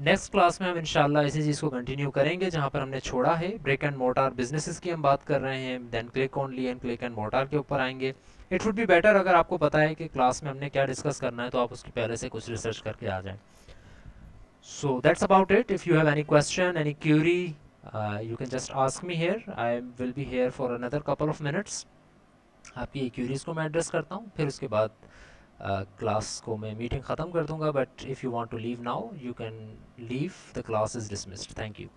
Next class में हम इंशाल्लाह इसी चीज़ को कंटिन्यू करेंगे जहाँ पर हमने छोड़ा है। ब्रिक एंड मोटार बिजनेसेस की हम बात कर रहे हैं, then click only and click and motor के ऊपर आएंगे। इट वुड बी बेटर अगर आपको पता है कि क्लास में हमने क्या डिस्कस करना है, तो आप उसकी पहले से कुछ रिसर्च करके आ जाएं। So that's about it. If you have any question, any query, you can just ask me here. I will be here for another couple of minutes. आपकी क्यूरीज को मैं एड्रेस करता हूँ, फिर उसके बाद क्लास को मैं मीटिंग ख़त्म कर दूंगा, but if you want to leave now you can leave, the class is dismissed. Thank you.